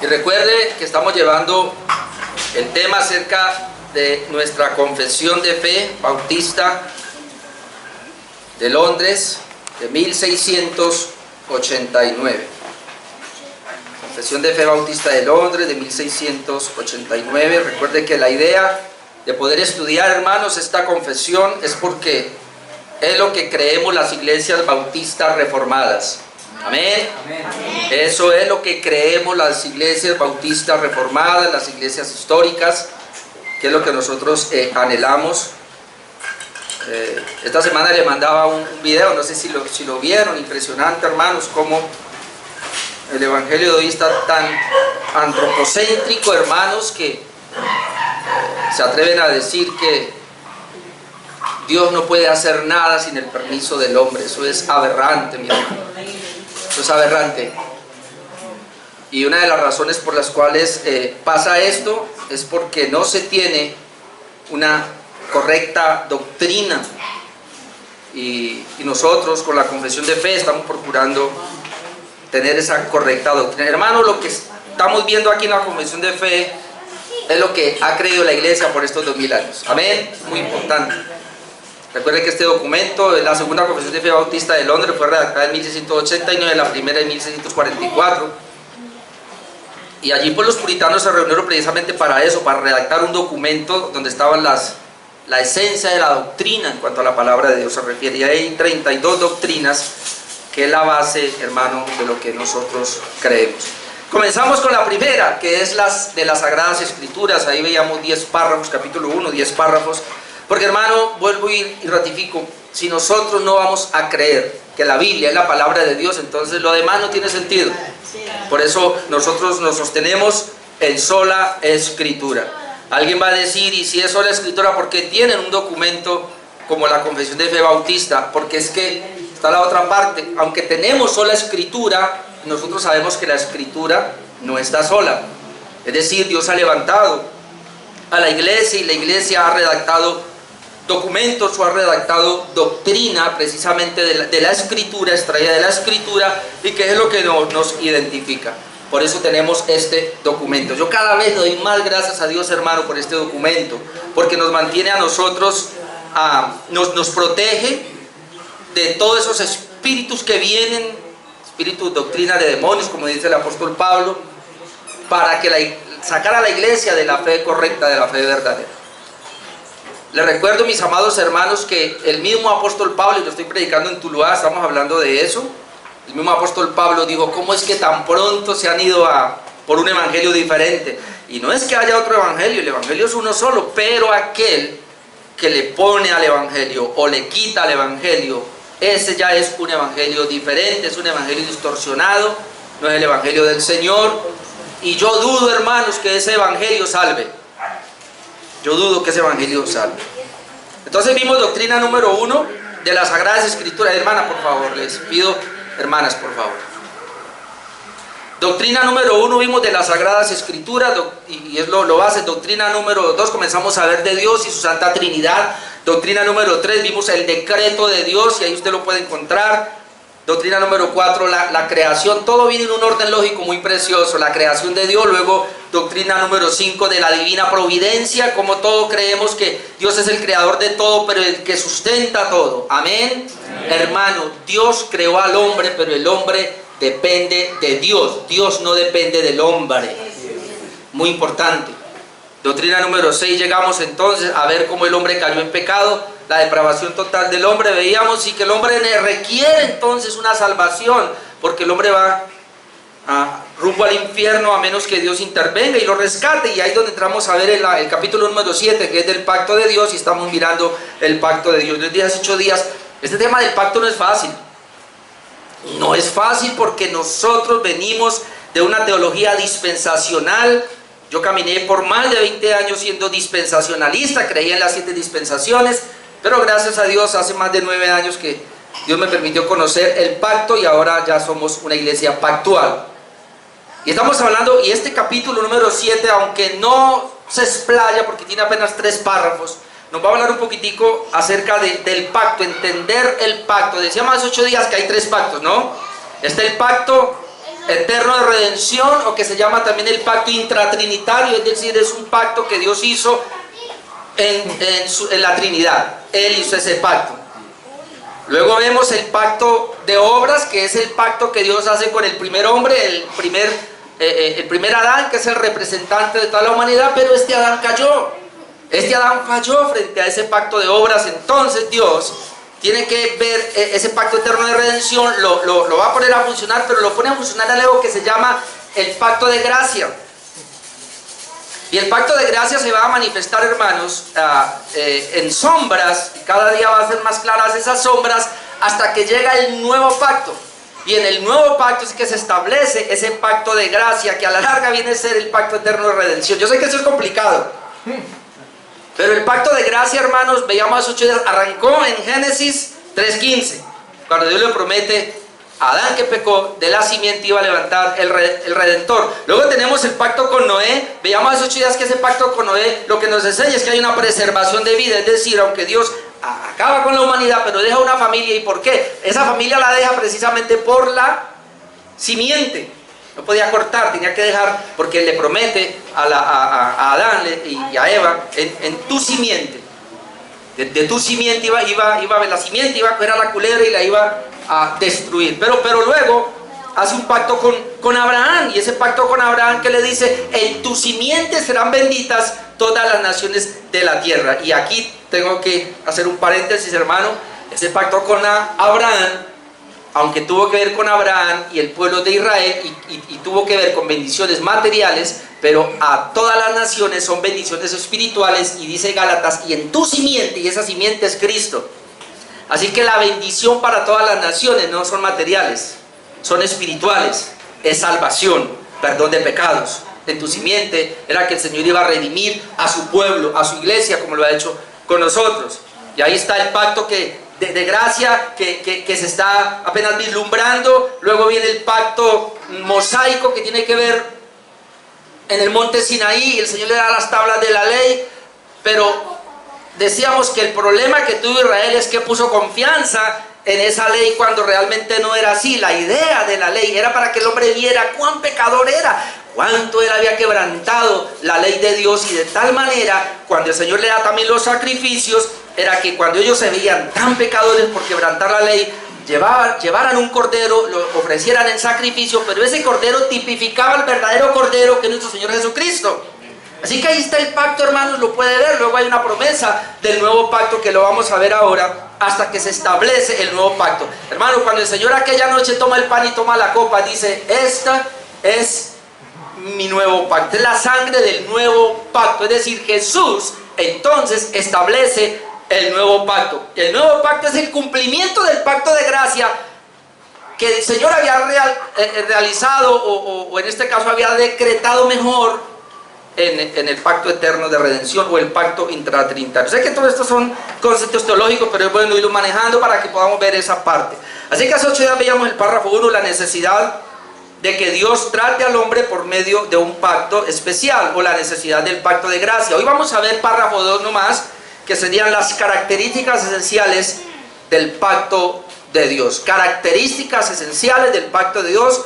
Y recuerde que estamos llevando el tema acerca de nuestra confesión de fe bautista de Londres de 1689. Confesión de fe bautista de Londres de 1689. Recuerde que la idea de poder estudiar, hermanos, esta confesión es porque es lo que creemos las iglesias bautistas reformadas. Amén. Amén. Eso es lo que creemos las iglesias bautistas reformadas, las iglesias históricas, que es lo que nosotros anhelamos. Esta semana le mandaba un video, no sé si lo vieron, impresionante, hermanos, como el evangelio de hoy está tan antropocéntrico, hermanos, que se atreven a decir que Dios no puede hacer nada sin el permiso del hombre. Eso es aberrante, mi hermano. Eso es aberrante. Y una de las razones por las cuales pasa esto es porque no se tiene una correcta doctrina. Y nosotros con la confesión de fe estamos procurando tener esa correcta doctrina. Hermano, lo que estamos viendo aquí en la confesión de fe es lo que ha creído la iglesia por estos 2000 años. Amén. Muy importante. Recuerden que este documento, la segunda confesión de fe bautista de Londres, fue redactada en 1689, la primera en 1644. Y allí pues los puritanos se reunieron precisamente para eso, para redactar un documento donde estaban la esencia de la doctrina en cuanto a la palabra de Dios se refiere. Y hay 32 doctrinas que es la base, hermano, de lo que nosotros creemos. Comenzamos con la primera, que es las de las Sagradas Escrituras. Ahí veíamos 10 párrafos, capítulo 1, 10 párrafos. Porque, hermano, vuelvo y ratifico, si nosotros no vamos a creer que la Biblia es la palabra de Dios, entonces lo demás no tiene sentido. Por eso nosotros nos sostenemos en sola Escritura. Alguien va a decir, y si es sola Escritura, ¿por qué tienen un documento como la confesión de fe bautista? Porque es que está la otra parte. Aunque tenemos sola Escritura, nosotros sabemos que la Escritura no está sola. Es decir, Dios ha levantado a la iglesia y la iglesia ha redactado documentos o ha redactado doctrina precisamente de la Escritura, extraída de la Escritura, y que es lo que nos identifica. Por eso tenemos este documento. Yo cada vez doy más gracias a Dios, hermano, por este documento, porque nos mantiene a nosotros, nos protege de todos esos espíritus que vienen, espíritus, doctrina de demonios, como dice el apóstol Pablo, para que sacar a la iglesia de la fe correcta, de la fe verdadera. Les recuerdo, mis amados hermanos, que el mismo apóstol Pablo, y lo estoy predicando en Tuluá, estamos hablando de eso, el mismo apóstol Pablo dijo, ¿cómo es que tan pronto se han ido por un evangelio diferente? Y no es que haya otro evangelio, el evangelio es uno solo, pero aquel que le pone al evangelio o le quita al evangelio, ese ya es un evangelio diferente, es un evangelio distorsionado, no es el evangelio del Señor. Y yo dudo, hermanos, que ese evangelio salve. Yo dudo que ese evangelio salve. Entonces vimos doctrina número 1 de las Sagradas Escrituras. Hermana, por favor, les pido, hermanas, por favor. Doctrina número 1 vimos de las Sagradas Escrituras, y es lo base. Doctrina número 2 comenzamos a ver de Dios y su Santa Trinidad. Doctrina número 3 vimos el decreto de Dios, y ahí usted lo puede encontrar. Doctrina número 4, la creación. Todo viene en un orden lógico muy precioso. La creación de Dios. Luego, doctrina número 5 de la divina providencia. Como todos creemos que Dios es el creador de todo, pero el que sustenta todo. Amén. Hermano, Dios creó al hombre, pero el hombre depende de Dios. Dios no depende del hombre. Muy importante. Doctrina número 6, llegamos entonces a ver cómo el hombre cayó en pecado. La depravación total del hombre, veíamos, y que el hombre requiere entonces una salvación, porque el hombre va rumbo al infierno a menos que Dios intervenga y lo rescate. Y ahí es donde entramos a ver el capítulo número 7, que es del pacto de Dios, y estamos mirando el pacto de Dios. Les dije hace 8 días, este tema del pacto no es fácil. No es fácil porque nosotros venimos de una teología dispensacional. Yo caminé por más de 20 años siendo dispensacionalista, creía en las 7 dispensaciones, pero gracias a Dios hace más de 9 años que Dios me permitió conocer el pacto, y ahora ya somos una iglesia pactual. Y estamos hablando, y este capítulo número 7, aunque no se explaya porque tiene apenas 3 párrafos, nos va a hablar un poquitico acerca del pacto, entender el pacto. Decíamos hace 8 días que hay 3 pactos, ¿no? Está el pacto eterno de redención, o que se llama también el pacto intratrinitario, es decir, es un pacto que Dios hizo en la Trinidad. Él hizo ese pacto. Luego vemos el pacto de obras, que es el pacto que Dios hace con el primer hombre, el primer Adán, que es el representante de toda la humanidad, pero este Adán cayó. Este Adán falló frente a ese pacto de obras. Entonces Dios tiene que ver ese pacto eterno de redención, lo va a poner a funcionar, pero lo pone a funcionar en algo que se llama el pacto de gracia. Y el pacto de gracia se va a manifestar, hermanos, en sombras, y cada día va a ser más claras esas sombras, hasta que llega el nuevo pacto. Y en el nuevo pacto es que se establece ese pacto de gracia, que a la larga viene a ser el pacto eterno de redención. Yo sé que eso es complicado, pero el pacto de gracia, hermanos, veíamos hace 8 días, arrancó en Génesis 3:15, cuando Dios le promete a Adán, que pecó, de la simiente iba a levantar el Redentor. Luego tenemos el pacto con Noé. Veíamos hace 8 días que ese pacto con Noé lo que nos enseña es que hay una preservación de vida, es decir, aunque Dios acaba con la humanidad, pero deja una familia. ¿Y por qué? Esa familia la deja precisamente por la simiente. No podía cortar, tenía que dejar, porque le promete a Adán y a Eva, en tu simiente. De tu simiente la simiente iba a coger a la culebra y la iba a destruir. Pero luego hace un pacto con Abraham, y ese pacto con Abraham que le dice: en tu simiente serán benditas todas las naciones de la tierra. Y aquí tengo que hacer un paréntesis, hermano. Ese pacto con Abraham, aunque tuvo que ver con Abraham y el pueblo de Israel, y tuvo que ver con bendiciones materiales, pero a todas las naciones son bendiciones espirituales. Y dice Gálatas: y en tu simiente, y esa simiente es Cristo. Así que la bendición para todas las naciones no son materiales, son espirituales, es salvación, perdón de pecados. En tu simiente era que el Señor iba a redimir a su pueblo, a su iglesia, como lo ha hecho con nosotros. Y ahí está el pacto de gracia que se está apenas vislumbrando. Luego viene el pacto mosaico, que tiene que ver en el monte Sinaí, y el Señor le da las tablas de la ley. Pero decíamos que el problema que tuvo Israel es que puso confianza en esa ley cuando realmente no era así. La idea de la ley era para que el hombre viera cuán pecador era, cuánto él había quebrantado la ley de Dios, y de tal manera, cuando el Señor le da también los sacrificios, era que cuando ellos se veían tan pecadores por quebrantar la ley, llevaran un cordero, lo ofrecieran en sacrificio, pero ese cordero tipificaba el verdadero cordero, que es nuestro Señor Jesucristo. Así que ahí está el pacto, hermanos, lo puede ver. Luego hay una promesa del nuevo pacto que lo vamos a ver ahora, hasta que se establece el nuevo pacto. Hermano, cuando el Señor aquella noche toma el pan y toma la copa, dice: esta es mi nuevo pacto, es la sangre del nuevo pacto. Es decir, Jesús entonces establece el nuevo pacto. El nuevo pacto es el cumplimiento del pacto de gracia que el Señor había realizado, o en este caso había decretado mejor, en el pacto eterno de redención, o el pacto intratrinitario. Sé que todo esto son conceptos teológicos, pero es bueno irlo manejando para que podamos ver esa parte. Así que hace 8 días veíamos el párrafo 1, la necesidad de que Dios trate al hombre por medio de un pacto especial, o la necesidad del pacto de gracia. Hoy vamos a ver párrafo 2 nomás, que serían las características esenciales del pacto de Dios. Características esenciales del pacto de Dios.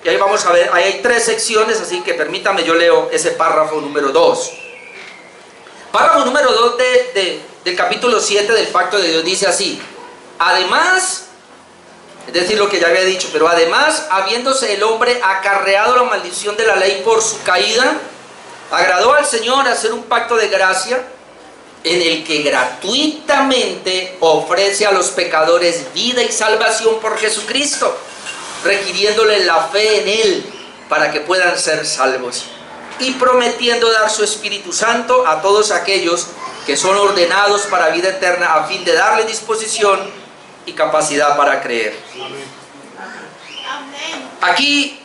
Y ahí vamos a ver, ahí hay 3 secciones, así que permítame, yo leo ese párrafo número 2. Párrafo número 2 del capítulo 7 del pacto de Dios dice así: además, es decir, lo que ya había dicho, pero además, habiéndose el hombre acarreado la maldición de la ley por su caída, agradó al Señor hacer un pacto de gracia, en el que gratuitamente ofrece a los pecadores vida y salvación por Jesucristo, requiriéndole la fe en Él para que puedan ser salvos, y prometiendo dar su Espíritu Santo a todos aquellos que son ordenados para vida eterna, a fin de darle disposición y capacidad para creer. Aquí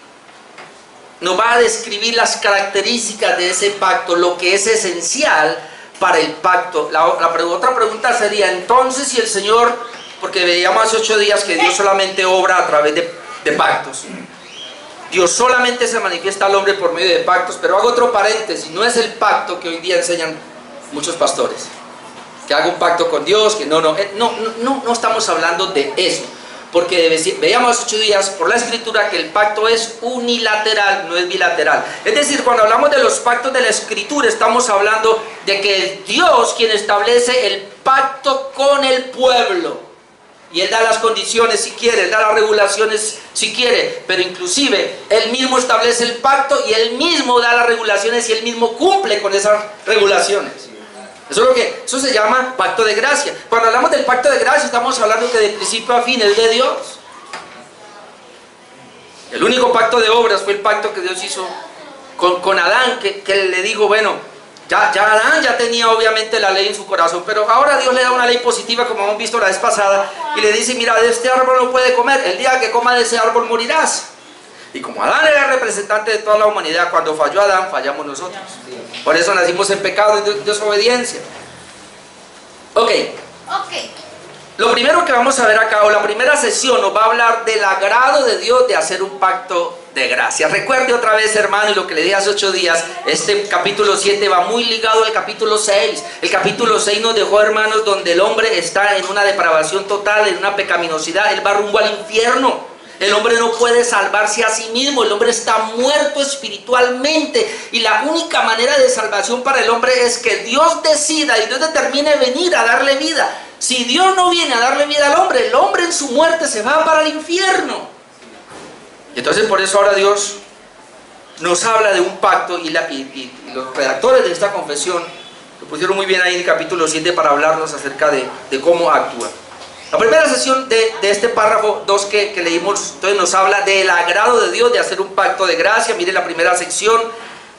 nos va a describir las características de ese pacto, lo que es esencial para el pacto. Otra pregunta sería, entonces, si el Señor, porque veíamos hace 8 días que Dios solamente obra a través de pactos. Dios solamente se manifiesta al hombre por medio de pactos, pero hago otro paréntesis: no es el pacto que hoy día enseñan muchos pastores, que haga un pacto con Dios, que no estamos hablando de eso. porque veíamos 8 días por la Escritura que el pacto es unilateral, no es bilateral. Es decir, cuando hablamos de los pactos de la Escritura, estamos hablando de que es Dios quien establece el pacto con el pueblo. Y Él da las condiciones si quiere, Él da las regulaciones si quiere, pero inclusive Él mismo establece el pacto y Él mismo da las regulaciones y Él mismo cumple con esas regulaciones. Eso se llama pacto de gracia. Cuando hablamos del pacto de gracia, estamos hablando que de principio a fin es de Dios. El único pacto de obras fue el pacto que Dios hizo con Adán, que le dijo, bueno, ya Adán ya tenía obviamente la ley en su corazón, pero ahora Dios le da una ley positiva, como hemos visto la vez pasada, y le dice, mira, de este árbol no puede comer, el día que coma de ese árbol morirás. Y como Adán era el representante de toda la humanidad, cuando falló Adán, fallamos nosotros. Por eso nacimos en pecado y desobediencia. Ok. Lo primero que vamos a ver acá, o la primera sesión, nos va a hablar del agrado de Dios de hacer un pacto de gracia. Recuerde otra vez, hermano, y lo que le dije hace 8 días, este capítulo 7 va muy ligado al capítulo 6. El capítulo 6 nos dejó, hermanos, donde el hombre está en una depravación total, en una pecaminosidad, él va rumbo al infierno. El hombre no puede salvarse a sí mismo, el hombre está muerto espiritualmente y la única manera de salvación para el hombre es que Dios decida y Dios determine venir a darle vida. Si Dios no viene a darle vida al hombre, el hombre en su muerte se va para el infierno. Y entonces por eso ahora Dios nos habla de un pacto y los redactores de esta confesión lo pusieron muy bien ahí en el capítulo 7 para hablarnos acerca de cómo actúa. La primera sesión de este párrafo 2 que leímos, entonces nos habla del agrado de Dios de hacer un pacto de gracia. Mire la primera sección.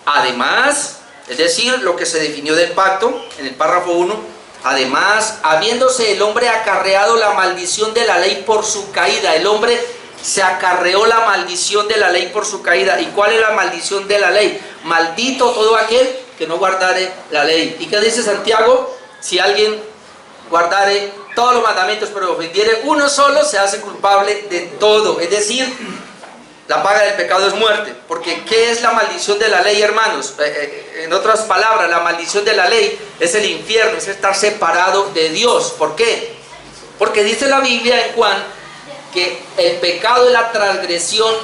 Además, es decir, lo que se definió del pacto en el párrafo 1. Además, habiéndose el hombre acarreado la maldición de la ley por su caída. El hombre se acarreó la maldición de la ley por su caída. ¿Y cuál es la maldición de la ley? Maldito todo aquel que no guardare la ley. ¿Y qué dice Santiago? Si alguien guardare todos los mandamientos, pero ofendiere uno solo, se hace culpable de todo. Es decir, la paga del pecado es muerte. Porque ¿qué es la maldición de la ley, hermanos? En otras palabras, la maldición de la ley es el infierno, es estar separado de Dios. ¿Por qué? Porque dice la Biblia en Juan que el pecado es la transgresión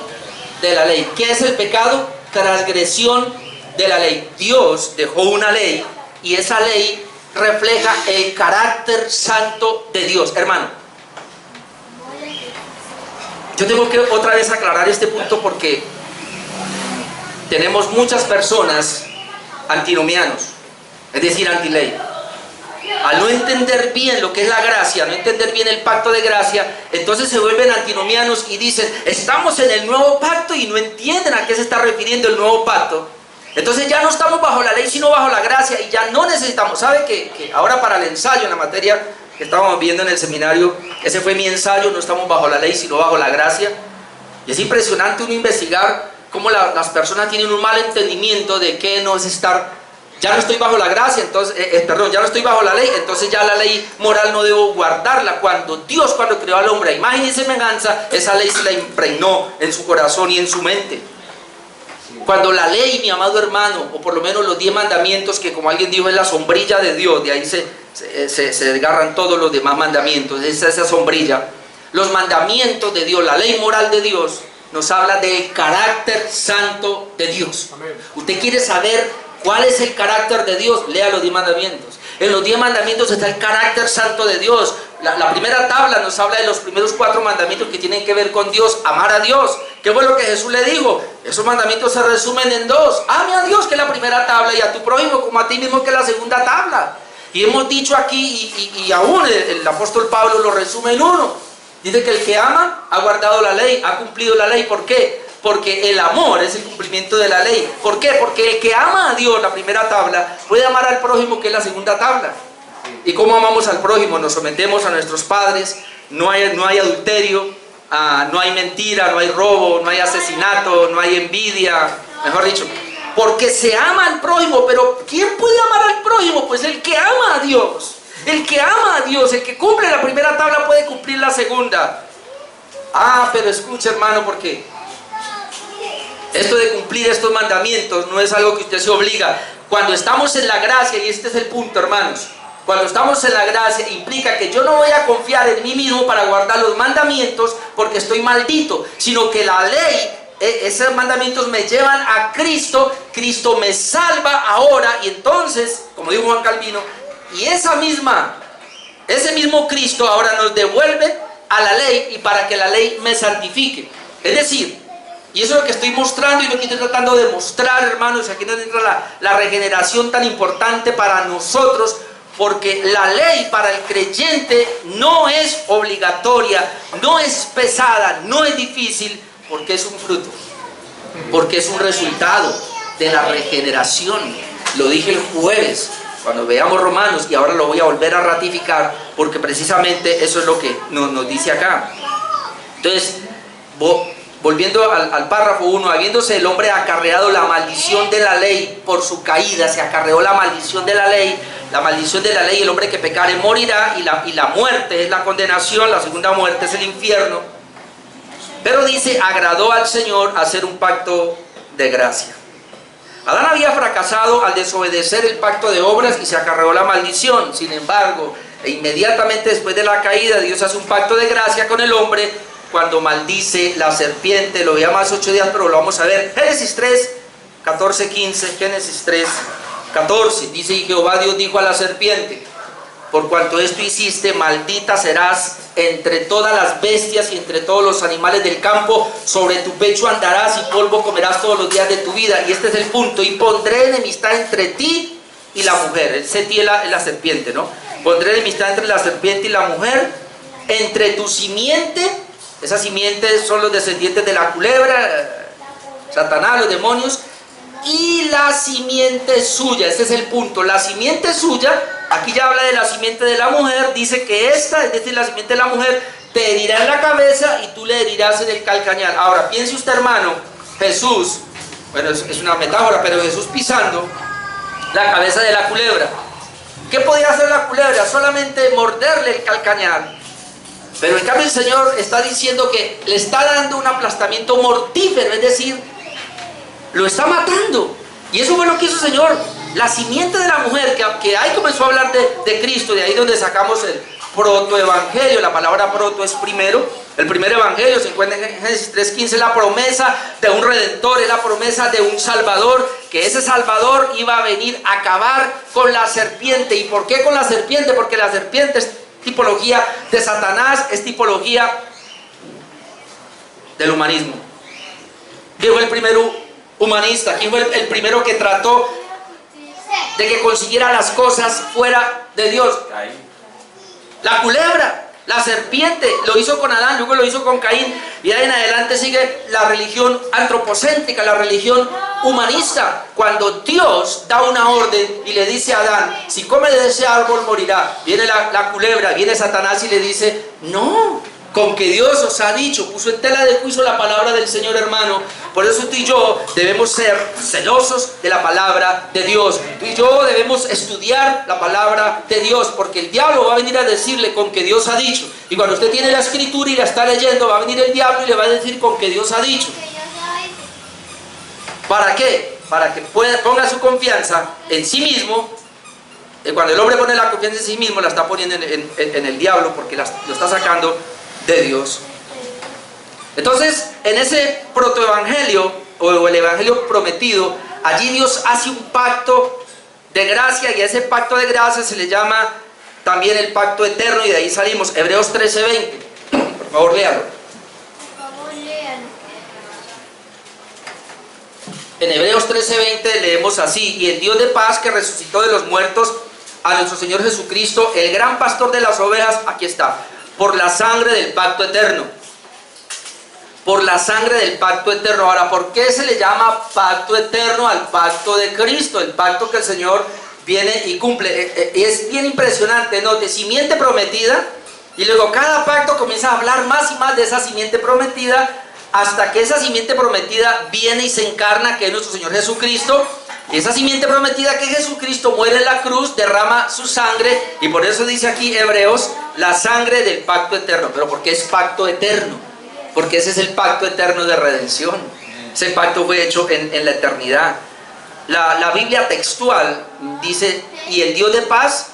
de la ley. ¿Qué es el pecado? Transgresión de la ley. Dios dejó una ley y esa ley refleja el carácter santo de Dios. Hermano, yo tengo que otra vez aclarar este punto porque tenemos muchas personas antinomianos, es decir, antiley. Al no entender bien lo que es la gracia, no entender bien el pacto de gracia, entonces se vuelven antinomianos y dicen, estamos en el nuevo pacto, y no entienden a qué se está refiriendo el nuevo pacto. Entonces ya no estamos bajo la ley, sino bajo la gracia, y ya no necesitamos. ¿Sabe que ahora para el ensayo en la materia que estábamos viendo en el seminario, ese fue mi ensayo, no estamos bajo la ley, sino bajo la gracia? Y es impresionante uno investigar cómo las personas tienen un mal entendimiento de que no es estar, ya no estoy bajo la gracia, entonces, ya no estoy bajo la ley, entonces ya la ley moral no debo guardarla. Cuando Dios, cuando creó al hombre a imagen y semejanza, esa ley se la impregnó en su corazón y en su mente. Cuando la ley, mi amado hermano, o por lo menos los 10 mandamientos, que como alguien dijo es la sombrilla de Dios, de ahí se desgarran todos los demás mandamientos, es esa sombrilla. Los mandamientos de Dios, la ley moral de Dios, nos habla del carácter santo de Dios. Amén. Usted quiere saber cuál es el carácter de Dios, lea los 10 mandamientos. En los 10 mandamientos está el carácter santo de Dios. La primera tabla nos habla de los primeros 4 mandamientos que tienen que ver con Dios, amar a Dios. ¿Qué fue lo que Jesús le dijo? Esos mandamientos se resumen en 2. Ame a Dios, que es la primera tabla, y a tu prójimo como a ti mismo, que es la segunda tabla. Y hemos dicho aquí, y aún el apóstol Pablo lo resume en 1. Dice que el que ama ha guardado la ley, ha cumplido la ley. ¿Por qué? Porque el amor es el cumplimiento de la ley. ¿Por qué? Porque el que ama a Dios, la primera tabla, puede amar al prójimo, que es la segunda tabla. ¿Y cómo amamos al prójimo? Nos sometemos a nuestros padres, no hay adulterio, no hay mentira, no hay robo, no hay asesinato, no hay envidia, mejor dicho. Porque se ama al prójimo, pero ¿quién puede amar al prójimo? Pues el que ama a Dios. El que ama a Dios, el que cumple la primera tabla puede cumplir la segunda. Pero escuche, hermano, porque esto de cumplir estos mandamientos no es algo que usted se obliga. Cuando estamos en la gracia, y este es el punto, hermanos, Cuando estamos en la gracia, implica que yo no voy a confiar en mí mismo para guardar los mandamientos porque estoy maldito, sino que la ley, esos mandamientos me llevan a Cristo, Cristo me salva ahora, y entonces, como dijo Juan Calvino, y ese mismo Cristo ahora nos devuelve a la ley, y para que la ley me santifique. Es decir, y eso es lo que estoy mostrando y lo que estoy tratando de mostrar, hermanos, aquí nos entra la regeneración tan importante para nosotros, porque la ley para el creyente no es obligatoria, no es pesada, no es difícil, porque es un fruto, porque es un resultado de la regeneración. Lo dije el jueves cuando veamos Romanos, y ahora lo voy a volver a ratificar, porque precisamente eso es lo que nos dice acá. Entonces, volviendo al párrafo 1, habiéndose el hombre acarreado la maldición de la ley por su caída, se acarreó la maldición de la ley. La maldición de la ley, el hombre que pecare morirá, y la muerte es la condenación, la segunda muerte es el infierno. Pero dice, agradó al Señor hacer un pacto de gracia. Adán había fracasado al desobedecer el pacto de obras y se acarreó la maldición. Sin embargo, inmediatamente después de la caída, Dios hace un pacto de gracia con el hombre cuando maldice la serpiente. Lo veía más 8 días, pero lo vamos a ver. Génesis 3, 14, 15, Génesis 3, 14, dice, y Jehová Dios dijo a la serpiente, por cuanto esto hiciste, maldita serás entre todas las bestias y entre todos los animales del campo, sobre tu pecho andarás y polvo comerás todos los días de tu vida. Y este es el punto, y pondré enemistad entre ti y la mujer. El Seti es la serpiente, ¿no? Pondré enemistad entre la serpiente y la mujer, entre tu simiente, esas simientes son los descendientes de la culebra, Satanás, los demonios, y la simiente suya. Este es el punto, la simiente suya. Aquí ya habla de la simiente de la mujer, dice que esta, es decir, la simiente de la mujer, te herirá en la cabeza y tú le herirás en el calcañar. Ahora, piense usted, hermano, Jesús, bueno, es una metáfora, pero Jesús pisando la cabeza de la culebra. ¿Qué podía hacer la culebra? Solamente morderle el calcañar. Pero en cambio el Señor está diciendo que le está dando un aplastamiento mortífero, es decir, lo está matando. Y eso fue lo que hizo el Señor. La simiente de la mujer, que ahí comenzó a hablar de Cristo, de ahí donde sacamos el protoevangelio. La palabra proto es primero. El primer evangelio se encuentra en Génesis 3:15, la promesa de un redentor, es la promesa de un salvador, que ese salvador iba a venir a acabar con la serpiente. ¿Y por qué con la serpiente? Porque la serpiente es tipología de Satanás, es tipología del humanismo. ¿Quién fue el primer humanista? ¿Quién fue el primero que trató de que consiguiera las cosas fuera de Dios? La culebra, la serpiente. Lo hizo con Adán, luego lo hizo con Caín, y de ahí en adelante sigue la religión antropocéntrica, la religión humanista. Cuando Dios da una orden y le dice a Adán, si come de ese árbol morirá, viene la culebra, viene Satanás y le dice, no, con que Dios os ha dicho, puso en tela de juicio la palabra del Señor, hermano. Por eso tú y yo debemos ser celosos de la palabra de Dios. Tú y yo debemos estudiar la palabra de Dios, porque el diablo va a venir a decirle con que Dios ha dicho. Y cuando usted tiene la escritura y la está leyendo, va a venir el diablo y le va a decir con que Dios ha dicho. ¿Para qué? Para que ponga su confianza en sí mismo. Cuando el hombre pone la confianza en sí mismo, la está poniendo en el diablo, porque lo está sacando de Dios. Entonces, en ese protoevangelio, o el evangelio prometido, allí Dios hace un pacto de gracia, y a ese pacto de gracia se le llama también el pacto eterno, y de ahí salimos. Hebreos 13:20, por favor léalo. En Hebreos 13:20 leemos así: y el Dios de paz, que resucitó de los muertos a nuestro Señor Jesucristo, el gran pastor de las ovejas, aquí está, por la sangre del pacto eterno. Por la sangre del pacto eterno. Ahora, ¿por qué se le llama pacto eterno al pacto de Cristo? El pacto que el Señor viene y cumple. Es bien impresionante, ¿no? De simiente prometida, y luego cada pacto comienza a hablar más y más de esa simiente prometida, hasta que esa simiente prometida viene y se encarna, que es nuestro Señor Jesucristo. Y esa simiente prometida, que Jesucristo muere en la cruz, derrama su sangre, y por eso dice aquí Hebreos, la sangre del pacto eterno. ¿Pero por qué es pacto eterno? Porque ese es el pacto eterno de redención. Ese pacto fue hecho en la eternidad. La Biblia textual dice, y el Dios de paz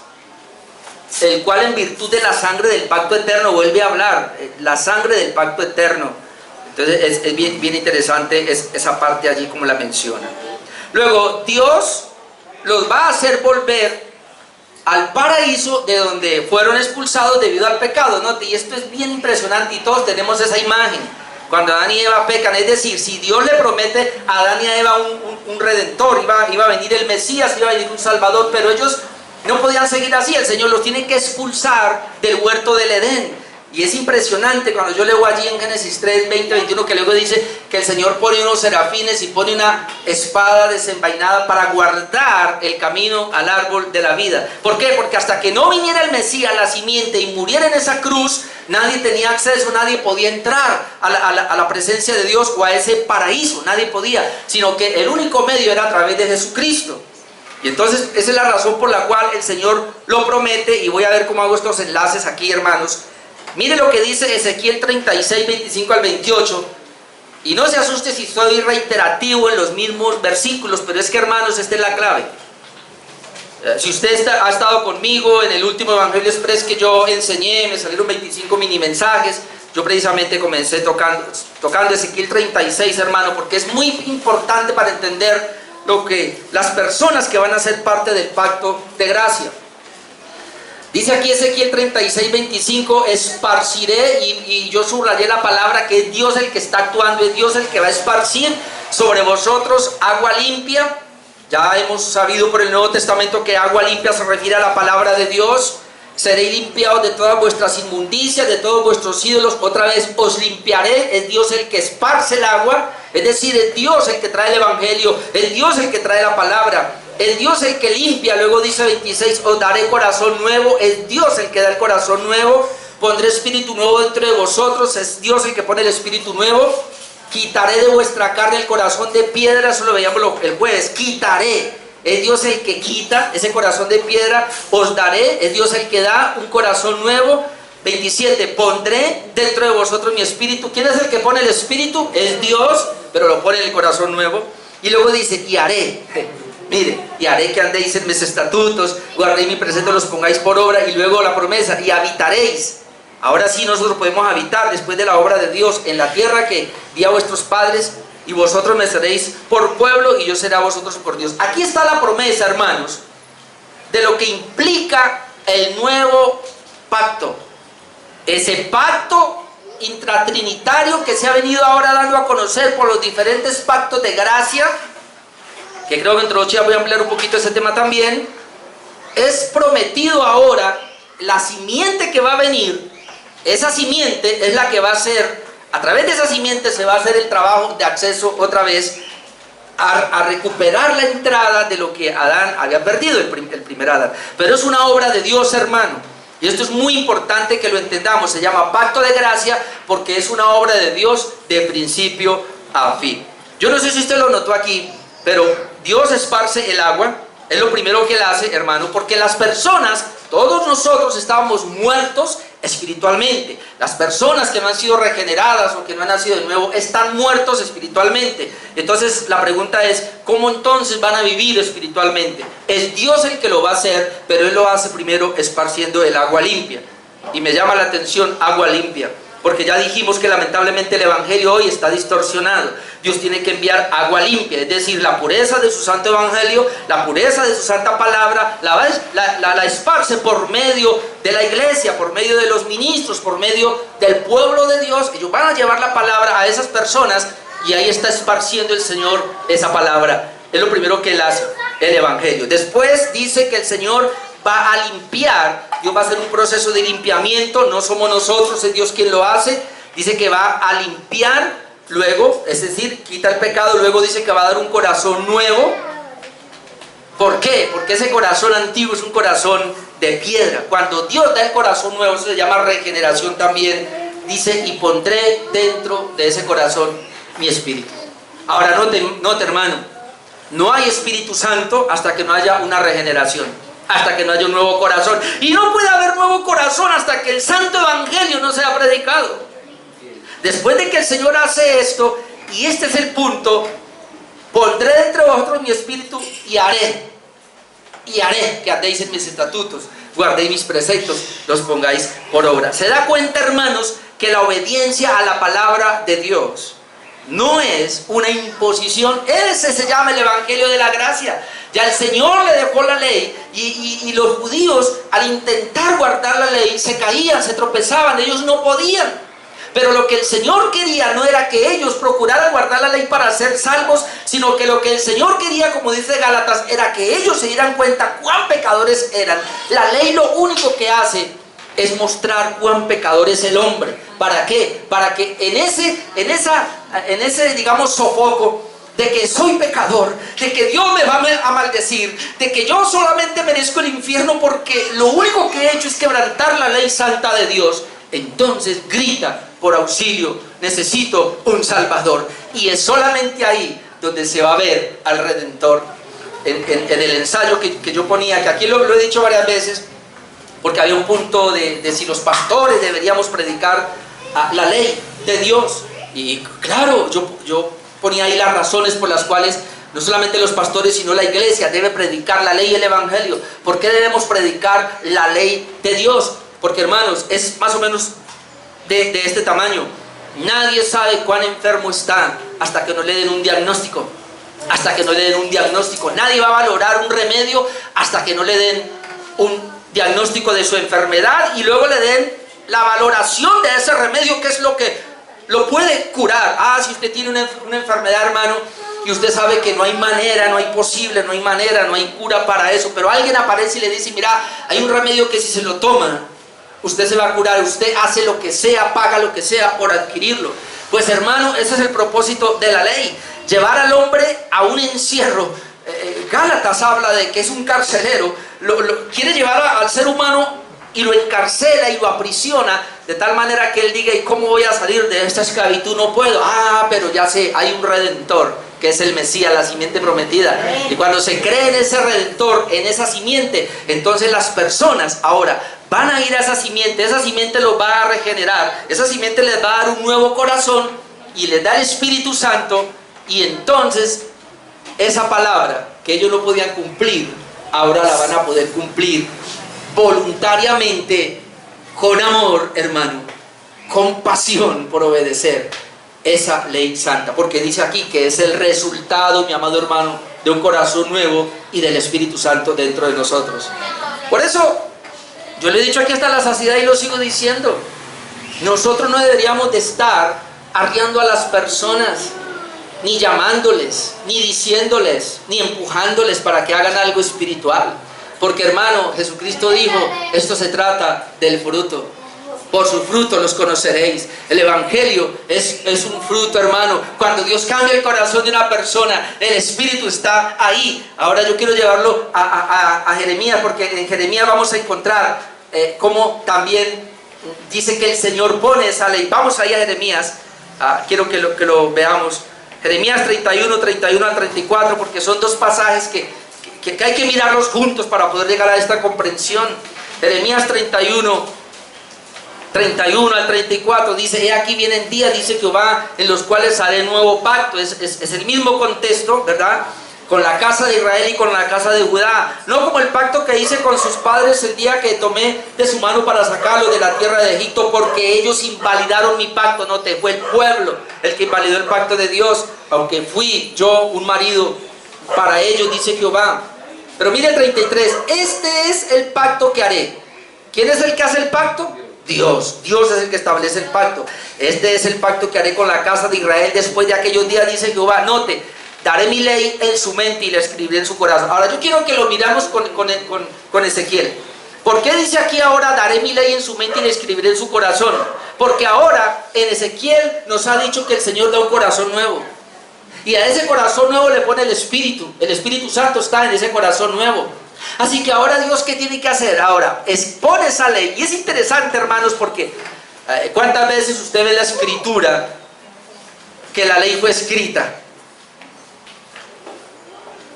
el cual en virtud de la sangre del pacto eterno vuelve a hablar, la sangre del pacto eterno. Entonces es bien interesante esa parte allí como la menciona. Luego Dios los va a hacer volver al paraíso de donde fueron expulsados debido al pecado, ¿no? Y esto es bien impresionante y todos tenemos esa imagen. Cuando Adán y Eva pecan, es decir, si Dios le promete a Adán y a Eva un redentor, iba a venir el Mesías, iba a venir un Salvador, pero ellos no podían seguir así. El Señor los tiene que expulsar del huerto del Edén. Y es impresionante cuando yo leo allí en Génesis 3, 20, 21, que luego dice que el Señor pone unos serafines y pone una espada desenvainada para guardar el camino al árbol de la vida. ¿Por qué? Porque hasta que no viniera el Mesías, la simiente, y muriera en esa cruz, nadie tenía acceso, nadie podía entrar a la presencia de Dios o a ese paraíso, nadie podía, sino que el único medio era a través de Jesucristo. Y entonces esa es la razón por la cual el Señor lo promete, y voy a ver cómo hago estos enlaces aquí, hermanos. Mire lo que dice Ezequiel 36, 25 al 28. Y no se asuste si soy reiterativo en los mismos versículos, pero es que, hermanos, esta es la clave. Si usted ha estado conmigo en el último Evangelio Express que yo enseñé, me salieron 25 mini mensajes. Yo precisamente comencé tocando Ezequiel 36, hermano, porque es muy importante para entender lo que las personas que van a ser parte del pacto de gracia. Dice aquí Ezequiel 36, 25, esparciré, y yo subrayé la palabra que es Dios el que está actuando, es Dios el que va a esparcir sobre vosotros agua limpia. Ya hemos sabido por el Nuevo Testamento que agua limpia se refiere a la palabra de Dios. Seréis limpiados de todas vuestras inmundicias, de todos vuestros ídolos, otra vez os limpiaré. Es Dios el que esparce el agua, es decir, es Dios el que trae el Evangelio, es Dios el que trae la palabra. Es Dios el que limpia. Luego dice 26, os daré corazón nuevo. Es Dios el que da el corazón nuevo. Pondré espíritu nuevo dentro de vosotros. Es Dios el que pone el espíritu nuevo. Quitaré de vuestra carne el corazón de piedra. Eso lo veíamos el jueves. Quitaré. Es Dios el que quita ese corazón de piedra. Os daré. Es Dios el que da un corazón nuevo. 27, pondré dentro de vosotros mi espíritu. ¿Quién es el que pone el espíritu? Es Dios, pero lo pone en el corazón nuevo. Y luego dice, y haré. Mire, y haré que andéis en mis estatutos, guardéis mi precepto, los pongáis por obra. Y luego la promesa, y habitaréis. Ahora sí nosotros podemos habitar después de la obra de Dios en la tierra que di a vuestros padres, y vosotros me seréis por pueblo y yo seré a vosotros por Dios. Aquí está la promesa, hermanos, de lo que implica el nuevo pacto. Ese pacto intratrinitario que se ha venido ahora dando a conocer por los diferentes pactos de gracia, que creo que entre 8 días voy a ampliar un poquito ese tema también. Es prometido ahora la simiente que va a venir. Esa simiente es la que va a ser, a través de esa simiente se va a hacer el trabajo de acceso otra vez a recuperar la entrada de lo que Adán había perdido, el primer Adán. Pero es una obra de Dios, hermano, y esto es muy importante que lo entendamos. Se llama pacto de gracia porque es una obra de Dios de principio a fin. Yo no sé si usted lo notó aquí, pero Dios esparce el agua. Es lo primero que Él hace, hermano, porque las personas, todos nosotros estábamos muertos espiritualmente. Las personas que no han sido regeneradas o que no han nacido de nuevo están muertos espiritualmente. Entonces la pregunta es, ¿cómo entonces van a vivir espiritualmente? Es Dios el que lo va a hacer, pero Él lo hace primero esparciendo el agua limpia. Y me llama la atención, agua limpia, porque ya dijimos que lamentablemente el Evangelio hoy está distorsionado. Dios tiene que enviar agua limpia, es decir, la pureza de su santo Evangelio, la pureza de su santa palabra, la esparce por medio de la iglesia, por medio de los ministros, por medio del pueblo de Dios. Ellos van a llevar la palabra a esas personas y ahí está esparciendo el Señor esa palabra. Es lo primero que Él hace, el Evangelio. Después dice que el Señor va a limpiar. Dios va a hacer un proceso de limpiamiento, no somos nosotros, es Dios quien lo hace. Dice que va a limpiar. Luego, es decir, quita el pecado. Luego dice que va a dar un corazón nuevo. ¿Por qué? Porque ese corazón antiguo es un corazón de piedra. Cuando Dios da el corazón nuevo, eso se llama regeneración también. Dice, y pondré dentro de ese corazón mi espíritu. Ahora note, hermano, no hay Espíritu Santo hasta que no haya una regeneración, hasta que no haya un nuevo corazón. Y no puede haber nuevo corazón hasta que el santo Evangelio no sea predicado. Después de que el Señor hace esto, y este es el punto, pondré dentro de vosotros mi espíritu y haré que andéis en mis estatutos. guardéis mis preceptos, los pongáis por obra. ¿Se da cuenta, hermanos, que la obediencia a la palabra de Dios no es una imposición? Ese se llama el Evangelio de la gracia. Ya el Señor le dejó la ley y los judíos, al intentar guardar la ley, se caían, se tropezaban, ellos no podían. Pero lo que el Señor quería no era que ellos procuraran guardar la ley para ser salvos, sino que lo que el Señor quería, como dice Gálatas, era que ellos se dieran cuenta cuán pecadores eran. La ley lo único que hace es mostrar cuán pecador es el hombre. ¿Para qué? Para que en ese digamos sofoco de que soy pecador, de que Dios me va a maldecir, de que yo solamente merezco el infierno porque lo único que he hecho es quebrantar la ley santa de Dios, entonces grita por auxilio: necesito un Salvador. Y es solamente ahí donde se va a ver al Redentor. En el ensayo que yo ponía, que aquí lo he dicho varias veces, porque había un punto de si los pastores deberíamos predicar la ley de Dios. Y claro, yo ponía ahí las razones por las cuales no solamente los pastores, sino la iglesia debe predicar la ley y el Evangelio. ¿Por qué debemos predicar la ley de Dios? Porque, hermanos, es más o menos de este tamaño. Nadie sabe cuán enfermo está hasta que no le den un diagnóstico. Hasta que no le den un diagnóstico. Nadie va a valorar un remedio hasta que no le den un diagnóstico de su enfermedad y luego le den la valoración de ese remedio, que es lo que lo puede curar. Si usted tiene una enfermedad, hermano, y usted sabe que no hay manera, no hay posible, no hay manera, no hay cura para eso, pero alguien aparece y le dice: mira, hay un remedio que si se lo toma, usted se va a curar. Usted hace lo que sea, paga lo que sea por adquirirlo. Pues, hermano, ese es el propósito de la ley: llevar al hombre a un encierro. Gálatas habla de que es un carcelero. Quiere llevar al ser humano y lo encarcela y lo aprisiona de tal manera que él diga: ¿y cómo voy a salir de esta esclavitud? No puedo. Pero ya sé, hay un Redentor, que es el Mesías, la simiente prometida. Y cuando se cree en ese Redentor, en esa simiente, entonces las personas ahora van a ir a esa simiente los va a regenerar, esa simiente les va a dar un nuevo corazón y les da el Espíritu Santo, y entonces esa palabra que ellos no podían cumplir, ahora la van a poder cumplir voluntariamente, con amor, hermano, con pasión por obedecer esa ley santa, porque dice aquí que es el resultado, mi amado hermano, de un corazón nuevo y del Espíritu Santo dentro de nosotros. Por eso yo le he dicho aquí hasta la saciedad y lo sigo diciendo: nosotros no deberíamos de estar arriando a las personas, ni llamándoles, ni diciéndoles, ni empujándoles para que hagan algo espiritual. Porque, hermano, Jesucristo dijo: esto se trata del fruto. Por su fruto los conoceréis. El Evangelio es un fruto, hermano. Cuando Dios cambia el corazón de una persona, el Espíritu está ahí. Ahora yo quiero llevarlo a Jeremías, porque en Jeremías vamos a encontrar cómo también dice que el Señor pone esa ley. Vamos ahí a Jeremías. Quiero que lo veamos. Jeremías 31 al 34, porque son dos pasajes que hay que mirarlos juntos para poder llegar a esta comprensión. Jeremías 31 al 34 dice: he aquí vienen días, dice Jehová, en los cuales haré nuevo pacto. Es el mismo contexto, ¿verdad? Con la casa de Israel y con la casa de Judá. No como el pacto que hice con sus padres el día que tomé de su mano para sacarlos de la tierra de Egipto, porque ellos invalidaron mi pacto. No, fue el pueblo el que invalidó el pacto de Dios, aunque fui yo un marido para ellos, dice Jehová. Pero mire el 33: este es el pacto que haré. ¿Quién es el que hace el pacto? Dios. Dios es el que establece el pacto. Este es el pacto que haré con la casa de Israel después de aquellos días, dice Jehová. Note: daré mi ley en su mente y la escribiré en su corazón. Ahora yo quiero que lo miramos con Ezequiel. ¿Por qué dice aquí ahora: daré mi ley en su mente y la escribiré en su corazón? Porque ahora en Ezequiel nos ha dicho que el Señor da un corazón nuevo. Y a ese corazón nuevo le pone el Espíritu. El Espíritu Santo está en ese corazón nuevo. Así que ahora Dios, ¿qué tiene que hacer? Ahora expone esa ley. Y es interesante, hermanos, porque ¿cuántas veces usted ve en la Escritura que la ley fue escrita?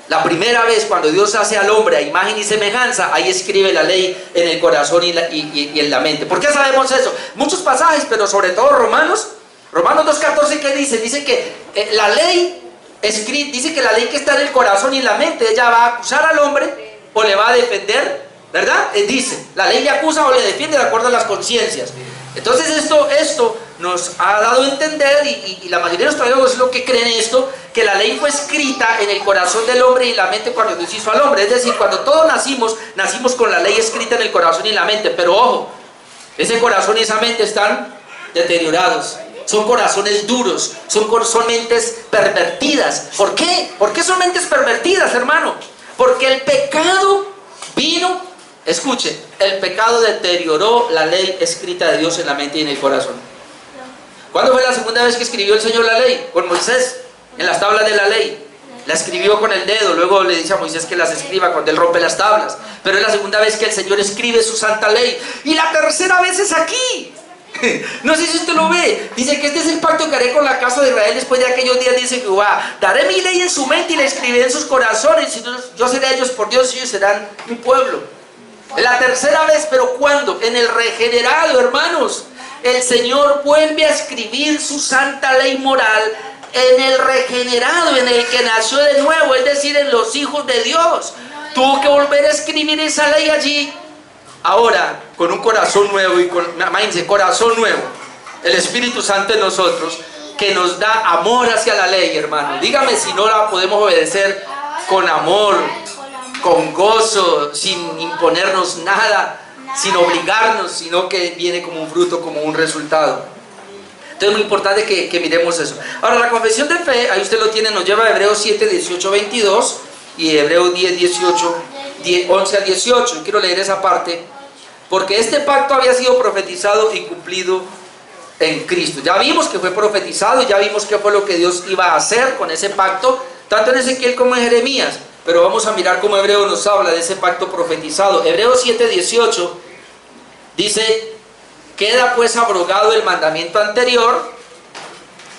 La primera vez, cuando Dios hace al hombre a imagen y semejanza, ahí escribe la ley en el corazón y en la mente. ¿Por qué sabemos eso? Muchos pasajes, pero sobre todo Romanos 2:14, ¿qué dice? Dice que la ley dice que la ley que está en el corazón y en la mente, ella va a acusar al hombre o le va a defender ¿verdad? Dice, la ley le acusa o le defiende de acuerdo a las conciencias. Entonces esto nos ha dado a entender, y la mayoría de los teólogos es lo que creen esto, que la ley fue escrita en el corazón del hombre y en la mente cuando Dios hizo al hombre. Es decir, cuando todos nacimos con la ley escrita en el corazón y en la mente. Pero ojo, ese corazón y esa mente están deteriorados. Son corazones duros, son mentes pervertidas. ¿Por qué? ¿Por qué son mentes pervertidas, hermano? Porque el pecado vino, escuche, el pecado deterioró la ley escrita de Dios en la mente y en el corazón. ¿Cuándo fue la segunda vez que escribió el Señor la ley? Con Moisés, en las tablas de la ley. La escribió con el dedo, luego le dice a Moisés que las escriba cuando él rompe las tablas. Pero es la segunda vez que el Señor escribe su santa ley. Y la tercera vez es aquí. No sé si usted lo ve. Dice que este es el pacto que haré con la casa de Israel después de aquellos días, dice Jehová. Daré mi ley en su mente y la escribiré en sus corazones. Y yo seré a ellos por Dios y ellos serán mi pueblo. La tercera vez, pero ¿cuándo? En el regenerado, hermanos. El Señor vuelve a escribir su santa ley moral en el regenerado, en el que nació de nuevo, es decir, en los hijos de Dios. Tuvo que volver a escribir esa ley allí. Ahora, con un corazón nuevo y imagínense, corazón nuevo, el Espíritu Santo en nosotros, que nos da amor hacia la ley, hermano. Dígame si no la podemos obedecer con amor, con gozo, sin imponernos nada, sin obligarnos, sino que viene como un fruto, como un resultado. Entonces es muy importante que miremos eso. Ahora, la confesión de fe, ahí usted lo tiene, nos lleva a Hebreos 7, 18, 22 y Hebreos 10, 18, 11 al 18. Yo quiero leer esa parte, porque este pacto había sido profetizado y cumplido en Cristo. Ya vimos que fue profetizado, ya vimos qué fue lo que Dios iba a hacer con ese pacto, tanto en Ezequiel como en Jeremías. Pero vamos a mirar cómo Hebreo nos habla de ese pacto profetizado. Hebreos 7, 18 dice: queda pues abrogado el mandamiento anterior.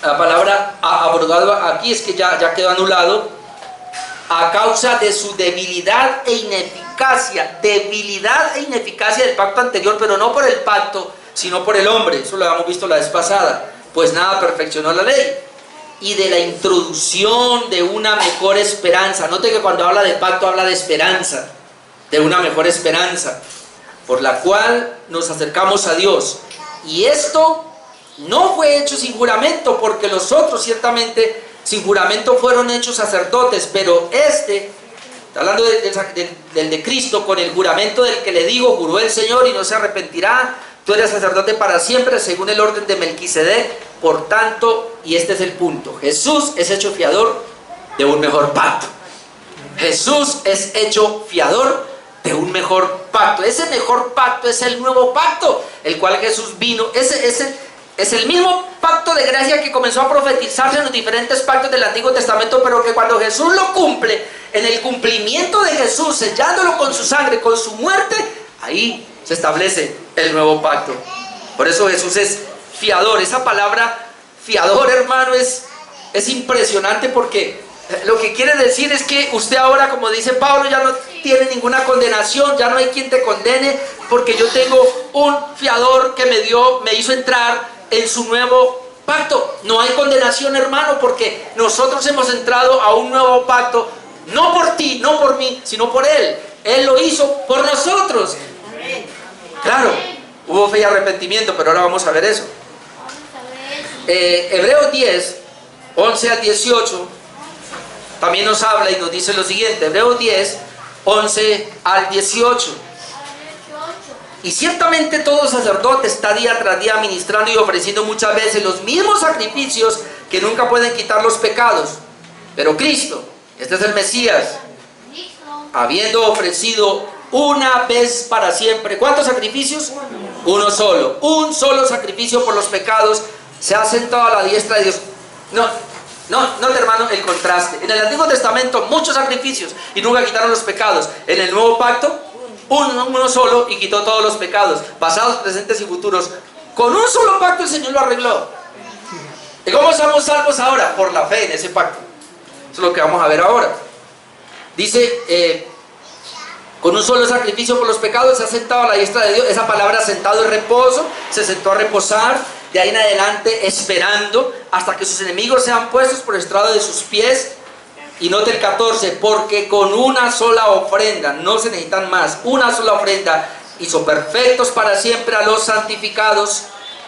La palabra abrogado aquí es que ya quedó anulado, a causa de su debilidad e ineficacia. Debilidad e ineficacia del pacto anterior, pero no por el pacto, sino por el hombre. Eso lo habíamos visto la vez pasada. Pues nada perfeccionó la ley. Y de la introducción de una mejor esperanza. Note que cuando habla de pacto habla de esperanza, de una mejor esperanza, por la cual nos acercamos a Dios. Y esto no fue hecho sin juramento, porque los otros ciertamente sin juramento fueron hechos sacerdotes, pero este, está hablando del de Cristo, con el juramento del que le digo, juró el Señor y no se arrepentirá, tú eres sacerdote para siempre, según el orden de Melquisedec. Por tanto, y este es el punto, Jesús es hecho fiador de un mejor pacto. Jesús es hecho fiador de un mejor pacto. Ese mejor pacto es el nuevo pacto, el cual Jesús vino. Es el mismo pacto de gracia que comenzó a profetizarse en los diferentes pactos del Antiguo Testamento, pero que cuando Jesús lo cumple, en el cumplimiento de Jesús, sellándolo con su sangre, con su muerte, ahí se establece el nuevo pacto. Por eso Jesús es fiador. Esa palabra fiador, hermano, es impresionante, porque lo que quiere decir es que usted ahora, como dice Pablo, ya no tiene ninguna condenación, ya no hay quien te condene, porque yo tengo un fiador que me hizo entrar en su nuevo pacto. No hay condenación, hermano, porque nosotros hemos entrado a un nuevo pacto, no por ti, no por mí, sino por Él. Él lo hizo por nosotros. Claro, hubo fe y arrepentimiento, pero ahora vamos a ver eso. Hebreos 10, 11 al 18 también nos habla y nos dice lo siguiente. Hebreos 10, 11 al 18. Y ciertamente todo sacerdote está día tras día ministrando y ofreciendo muchas veces los mismos sacrificios que nunca pueden quitar los pecados. Pero Cristo, este es el Mesías, habiendo ofrecido una vez para siempre, ¿cuántos sacrificios? Uno solo, un solo sacrificio por los pecados, se ha sentado a la diestra de Dios. No, hermano, el contraste. En el Antiguo Testamento muchos sacrificios y nunca quitaron los pecados. En el Nuevo Pacto, uno solo y quitó todos los pecados, pasados, presentes y futuros. Con un solo pacto el Señor lo arregló. ¿Y cómo somos salvos ahora? Por la fe en ese pacto. Eso es lo que vamos a ver ahora. Dice, con un solo sacrificio por los pecados se ha sentado a la diestra de Dios. Esa palabra sentado es reposo, se sentó a reposar. De ahí en adelante esperando hasta que sus enemigos sean puestos por estrado de sus pies. Y note el 14, porque con una sola ofrenda, no se necesitan más, una sola ofrenda, hizo perfectos para siempre a los santificados.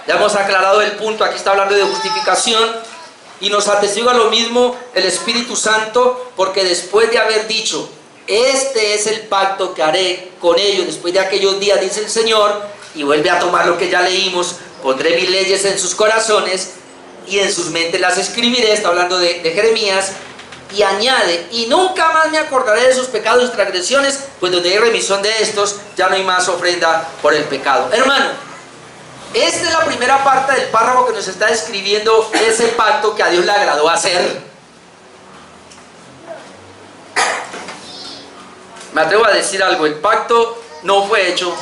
Ya hemos aclarado el punto, aquí está hablando de justificación. Y nos atestigua lo mismo el Espíritu Santo, porque después de haber dicho, este es el pacto que haré con ellos después de aquellos días, dice el Señor, y vuelve a tomar lo que ya leímos, pondré mis leyes en sus corazones y en sus mentes las escribiré, está hablando de Jeremías, y añade, y nunca más me acordaré de sus pecados y transgresiones, pues donde hay remisión de estos, ya no hay más ofrenda por el pecado. Hermano, esta es la primera parte del párrafo que nos está describiendo ese pacto que a Dios le agradó hacer. Me atrevo a decir algo, el pacto no fue hecho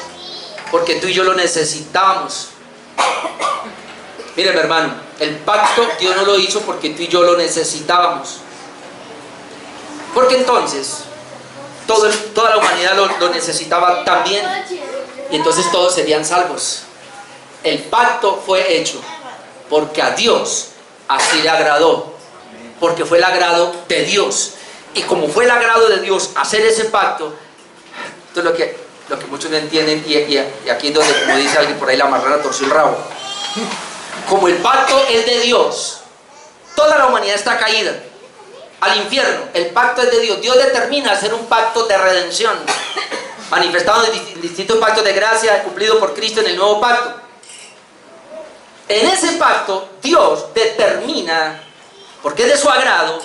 porque tú y yo lo necesitábamos. Mire, mi hermano, el pacto Dios no lo hizo porque tú y yo lo necesitábamos. Porque entonces toda la humanidad lo necesitaba también, y entonces todos serían salvos. El pacto fue hecho porque a Dios así le agradó, porque fue el agrado de Dios. Y como fue el agrado de Dios hacer ese pacto, esto es lo que muchos no entienden, y aquí es donde, como dice alguien por ahí, la marrana torció el rabo. Como el pacto es de Dios, toda la humanidad está caída al infierno, el pacto es de Dios. Dios determina hacer un pacto de redención, manifestado en distintos pactos de gracia, cumplido por Cristo en el nuevo pacto. En ese pacto Dios determina, porque es de su agrado,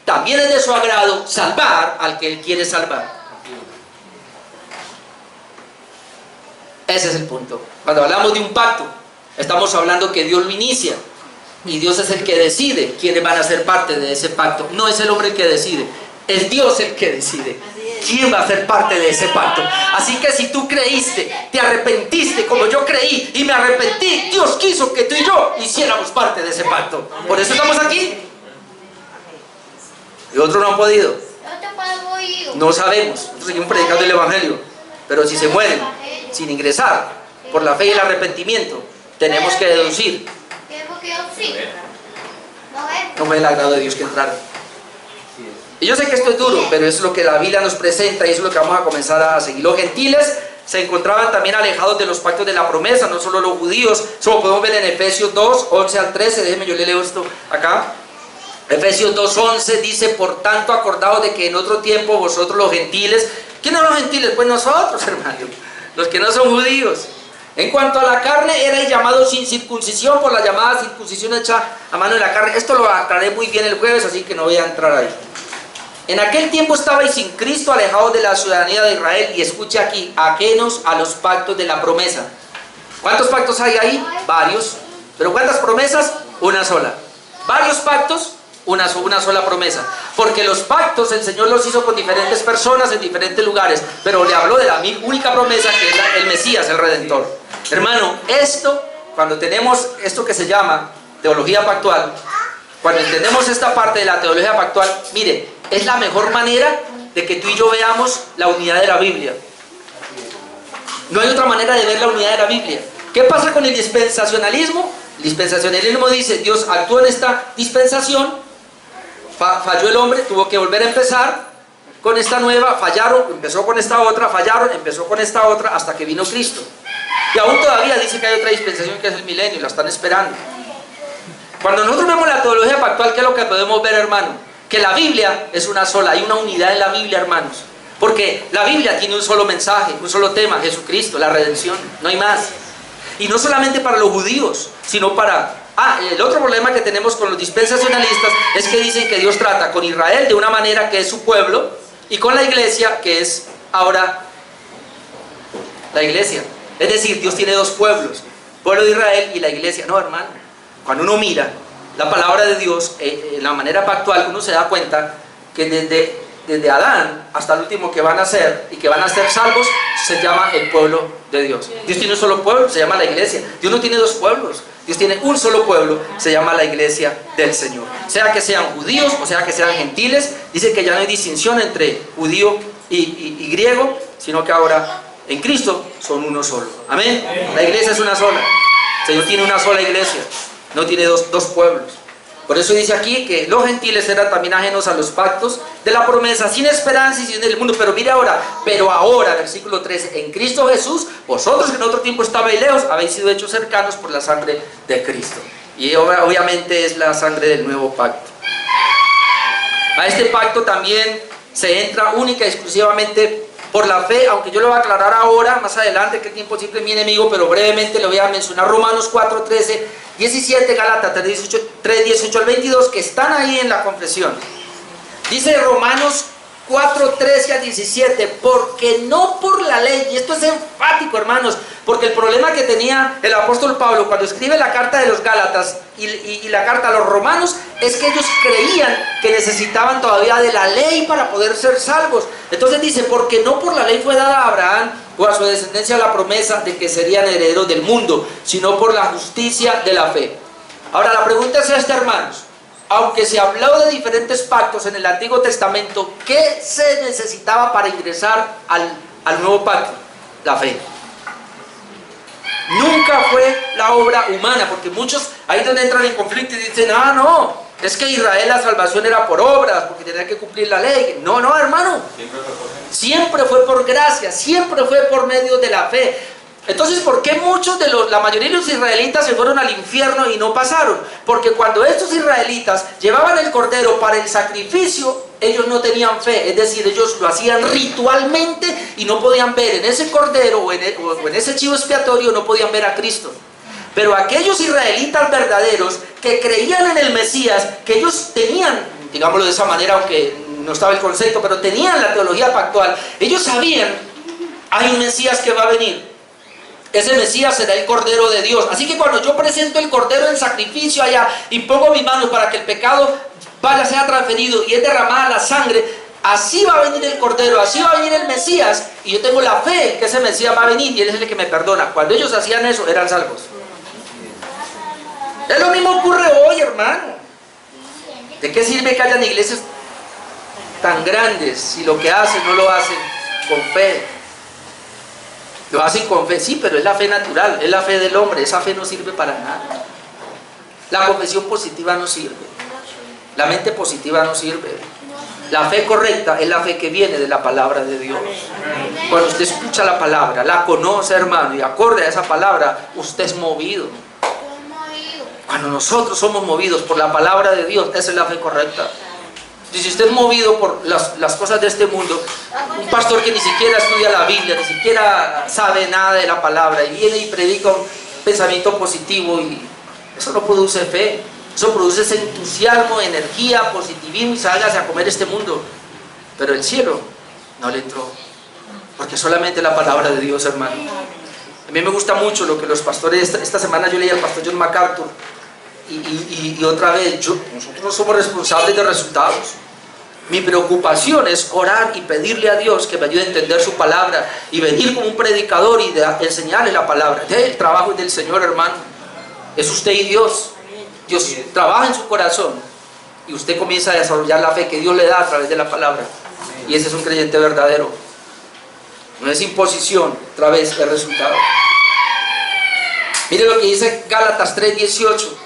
también es de su agrado salvar al que Él quiere salvar. Ese es el punto. Cuando hablamos de un pacto, estamos hablando que Dios lo inicia, y Dios es el que decide quiénes van a ser parte de ese pacto. No es el hombre el que decide, es Dios el que decide quién va a ser parte de ese pacto. Así que si tú creíste, te arrepentiste como yo creí y me arrepentí, Dios quiso que tú y yo hiciéramos parte de ese pacto. Por eso estamos aquí. Y otros no han podido. No sabemos. Nosotros seguimos predicando el Evangelio. Pero si se mueren sin ingresar por la fe y el arrepentimiento, tenemos que deducir: no fue el agrado de Dios que entraron. Y yo sé que esto es duro, pero es lo que la Biblia nos presenta, y eso es lo que vamos a comenzar a seguir. Los gentiles se encontraban también alejados de los pactos de la promesa, no solo los judíos. Eso lo podemos ver en Efesios 2, 11 al 13. Déjenme, yo le leo esto acá. Efesios 2, 11 dice: por tanto, acordaos de que en otro tiempo vosotros los gentiles... ¿Quiénes son los gentiles? Pues nosotros, hermanos, los que no son judíos. En cuanto a la carne, erais llamados sin circuncisión por la llamada circuncisión hecha a mano de la carne. Esto lo aclaré muy bien el jueves, así que no voy a entrar ahí. En aquel tiempo estabais sin Cristo, alejados de la ciudadanía de Israel, y escuche aquí, ajenos a los pactos de la promesa. ¿Cuántos pactos hay ahí? Varios. ¿Pero cuántas promesas? Una sola. ¿Varios pactos? Una sola promesa. Porque los pactos el Señor los hizo con diferentes personas en diferentes lugares, pero le habló de la única promesa, que es el Mesías, el Redentor. Hermano, cuando tenemos esto que se llama teología pactual, cuando entendemos esta parte de la teología pactual, mire, es la mejor manera de que tú y yo veamos la unidad de la Biblia. No hay otra manera de ver la unidad de la Biblia. ¿Qué pasa con el dispensacionalismo? El dispensacionalismo dice: Dios actuó en esta dispensación, falló el hombre, tuvo que volver a empezar con esta nueva, fallaron, empezó con esta otra, fallaron, empezó con esta otra, hasta que vino Cristo. Y aún todavía dice que hay otra dispensación, que es el milenio, la están esperando. Cuando nosotros vemos la teología pactual, ¿qué es lo que podemos ver, hermano? Que la Biblia es una sola, hay una unidad en la Biblia, hermanos. Porque la Biblia tiene un solo mensaje, un solo tema: Jesucristo, la redención, no hay más. Y no solamente para los judíos, sino para... el otro problema que tenemos con los dispensacionalistas es que dicen que Dios trata con Israel de una manera que es su pueblo, y con la iglesia, que es ahora la iglesia. Es decir, Dios tiene dos pueblos: pueblo de Israel y la iglesia. No, hermano, cuando uno mira la palabra de Dios, en la manera pactual, uno se da cuenta que desde Adán hasta el último que van a ser y que van a ser salvos, se llama el pueblo de Dios. Dios tiene un solo pueblo, se llama la iglesia. Dios no tiene dos pueblos, Dios tiene un solo pueblo, se llama la iglesia del Señor. Sea que sean judíos o sea que sean gentiles, dice que ya no hay distinción entre judío y griego, sino que ahora en Cristo son uno solo. Amén. La iglesia es una sola. El Señor tiene una sola iglesia, no tiene dos pueblos. Por eso dice aquí que los gentiles eran también ajenos a los pactos de la promesa, sin esperanza y sin el mundo. Pero mire ahora, versículo 13, en Cristo Jesús, vosotros que en otro tiempo estabais lejos, habéis sido hechos cercanos por la sangre de Cristo. Y obviamente es la sangre del nuevo pacto. A este pacto también se entra única y exclusivamente por la fe, aunque yo lo voy a aclarar ahora, más adelante, que el tiempo siempre es mi enemigo, pero brevemente le voy a mencionar Romanos 4, 13, 17, Gálatas 3, 18 al 22, que están ahí en la confesión. Dice Romanos 4, 13 al 17, porque no por la ley, y esto es enfático, hermanos, porque el problema que tenía el apóstol Pablo cuando escribe la carta de los Gálatas y la carta a los romanos, es que ellos creían que necesitaban todavía de la ley para poder ser salvos. Entonces dice, porque no por la ley fue dada a Abraham o a su descendencia la promesa de que serían herederos del mundo, sino por la justicia de la fe. Ahora la pregunta es esta, hermanos. Aunque se habló de diferentes pactos en el Antiguo Testamento, ¿qué se necesitaba para ingresar al nuevo pacto? La fe. Nunca fue la obra humana, porque muchos ahí es donde entran en conflicto y dicen, no, es que Israel la salvación era por obras, porque tenía que cumplir la ley. No, hermano. Siempre fue por gracia, siempre fue por medio de la fe. Entonces, ¿por qué la mayoría de los israelitas se fueron al infierno y no pasaron? Porque cuando estos israelitas llevaban el cordero para el sacrificio, ellos no tenían fe, es decir, ellos lo hacían ritualmente y no podían ver en ese cordero o en ese chivo expiatorio, no podían ver a Cristo. Pero aquellos israelitas verdaderos que creían en el Mesías, que ellos tenían, digámoslo de esa manera, aunque no estaba el concepto, pero tenían la teología pactual, ellos sabían, hay un Mesías que va a venir. Ese Mesías será el Cordero de Dios. Así que cuando yo presento el Cordero en sacrificio allá y pongo mis manos para que el pecado sea transferido y es derramada la sangre, así va a venir el Cordero, así va a venir el Mesías, y yo tengo la fe que ese Mesías va a venir y Él es el que me perdona. Cuando ellos hacían eso, eran salvos. Es lo mismo ocurre hoy, hermano. ¿De qué sirve que hayan iglesias tan grandes si lo que hacen no lo hacen con fe? Lo hacen con fe, sí, pero es la fe natural, es la fe del hombre. Esa fe no sirve para nada. La confesión positiva no sirve. La mente positiva no sirve. La fe correcta es la fe que viene de la palabra de Dios. Cuando usted escucha la palabra, la conoce, hermano, y acorde a esa palabra, usted es movido. Cuando nosotros somos movidos por la palabra de Dios, esa es la fe correcta. Y si usted es movido por las cosas de este mundo, un pastor que ni siquiera estudia la Biblia, ni siquiera sabe nada de la palabra, y viene y predica un pensamiento positivo, y eso no produce fe, eso produce ese entusiasmo, energía, positivismo, y sálgase a comer este mundo. Pero el cielo no le entró, porque solamente la palabra de Dios, hermano. A mí me gusta mucho lo que los pastores, esta semana yo leí al pastor John MacArthur, y otra vez, nosotros no somos responsables de resultados. Mi preocupación es orar y pedirle a Dios que me ayude a entender su palabra y venir como un predicador y enseñarle la palabra. El trabajo es del Señor, hermano. Es usted y Dios. Dios trabaja en su corazón y usted comienza a desarrollar la fe que Dios le da a través de la palabra. Y ese es un creyente verdadero. No es imposición, otra vez el resultado. Mire lo que dice Gálatas 3:18.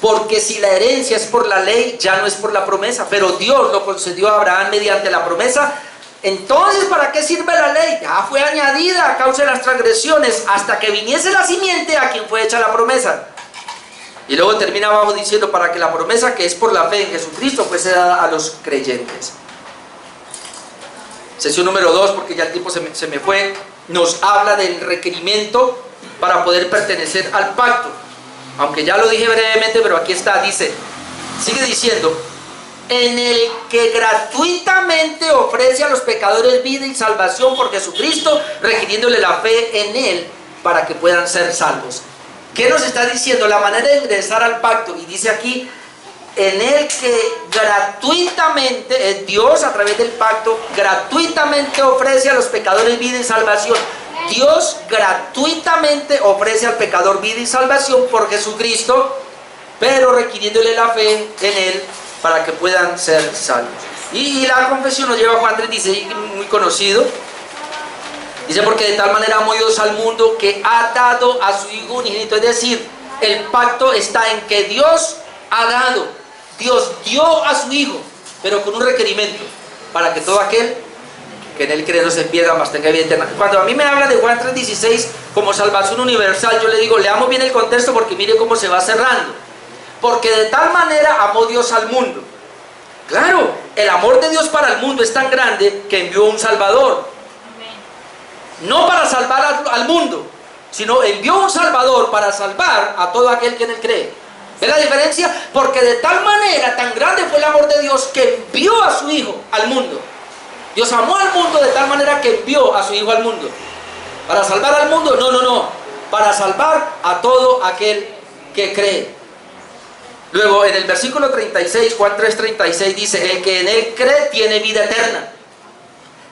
Porque si la herencia es por la ley, ya no es por la promesa, pero Dios lo concedió a Abraham mediante la promesa. Entonces, ¿para qué sirve la ley? Ya fue añadida a causa de las transgresiones, hasta que viniese la simiente a quien fue hecha la promesa. Y luego termina abajo diciendo, para que la promesa que es por la fe en Jesucristo fuese dada a los creyentes. Sesión número 2, porque ya el tiempo se me fue, nos habla del requerimiento para poder pertenecer al pacto. Aunque ya lo dije brevemente, pero aquí está, sigue diciendo, en el que gratuitamente ofrece a los pecadores vida y salvación por Jesucristo, requiriéndole la fe en Él para que puedan ser salvos. ¿Qué nos está diciendo? La manera de ingresar al pacto, y dice aquí, en el que gratuitamente, es Dios a través del pacto, gratuitamente ofrece a los pecadores vida y salvación. Dios gratuitamente ofrece al pecador vida y salvación por Jesucristo, pero requiriéndole la fe en Él para que puedan ser salvos. Y la confesión nos lleva a Juan 3:16, muy conocido. Dice, porque de tal manera amó Dios al mundo que ha dado a su Hijo unigénito, es decir, el pacto está en que Dios ha dado, Dios dio a su Hijo, pero con un requerimiento, para que todo aquel que en Él cree no se pierda, mas tenga vida eterna. Cuando a mí me habla de Juan 3:16 como salvación universal, yo le digo, leamos bien el contexto porque mire cómo se va cerrando. Porque de tal manera amó Dios al mundo. Claro, el amor de Dios para el mundo es tan grande que envió un Salvador. No para salvar al mundo, sino envió un Salvador para salvar a todo aquel que en Él cree. ¿Ves la diferencia? Porque de tal manera, tan grande fue el amor de Dios que envió a su Hijo al mundo. Dios amó al mundo de tal manera que envió a su Hijo al mundo. ¿Para salvar al mundo? No. Para salvar a todo aquel que cree. Luego en el versículo 36, Juan 3:36 dice, el que en Él cree tiene vida eterna.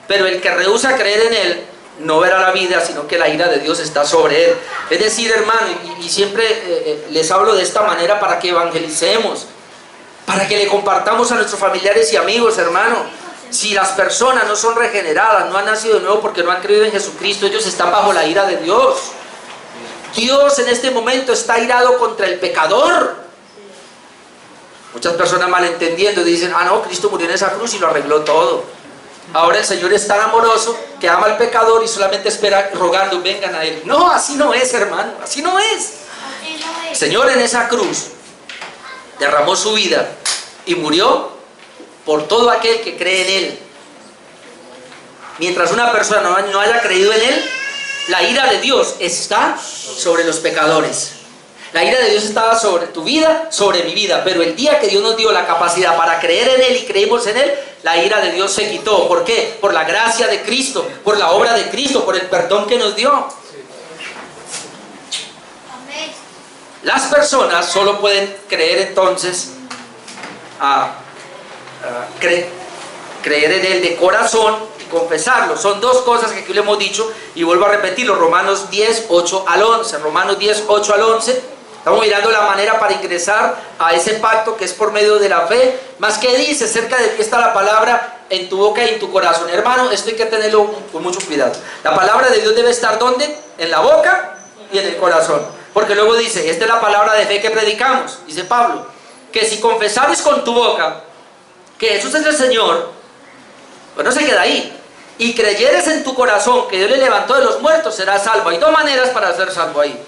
Pero el que rehúsa creer en Él no verá la vida, sino que la ira de Dios está sobre él. Es decir, hermano, y siempre les hablo de esta manera para que evangelicemos, para que le compartamos a nuestros familiares y amigos, hermano. Si las personas no son regeneradas, no han nacido de nuevo porque no han creído en Jesucristo, ellos están bajo la ira de Dios. Dios en este momento está irado contra el pecador. Muchas personas malentendiendo dicen, no, Cristo murió en esa cruz y lo arregló todo. Ahora el Señor es tan amoroso que ama al pecador y solamente espera rogando, vengan a Él. No, así no es, hermano, así no es. El Señor en esa cruz derramó su vida y murió por todo aquel que cree en Él. Mientras una persona no haya creído en Él, la ira de Dios está sobre los pecadores. La ira de Dios estaba sobre tu vida, sobre mi vida, pero el día que Dios nos dio la capacidad para creer en Él y creímos en Él, la ira de Dios se quitó. ¿Por qué? Por la gracia de Cristo, por la obra de Cristo, por el perdón que nos dio. Las personas solo pueden creer entonces, creer en Él de corazón y confesarlo. Son dos cosas que aquí le hemos dicho y vuelvo a repetirlo. Romanos 10, 8 al 11. Romanos 10, 8 al 11. Estamos mirando la manera para ingresar a ese pacto que es por medio de la fe. Más que dice, cerca de ti está la palabra en tu boca y en tu corazón. Hermano, esto hay que tenerlo con mucho cuidado. La palabra de Dios debe estar ¿dónde? En la boca y en el corazón. Porque luego dice, esta es la palabra de fe que predicamos, dice Pablo, que si confesares con tu boca que Jesús es el Señor, pues no se queda ahí, y creyeres en tu corazón que Dios le levantó de los muertos, serás salvo. Hay dos maneras para ser salvo ahí.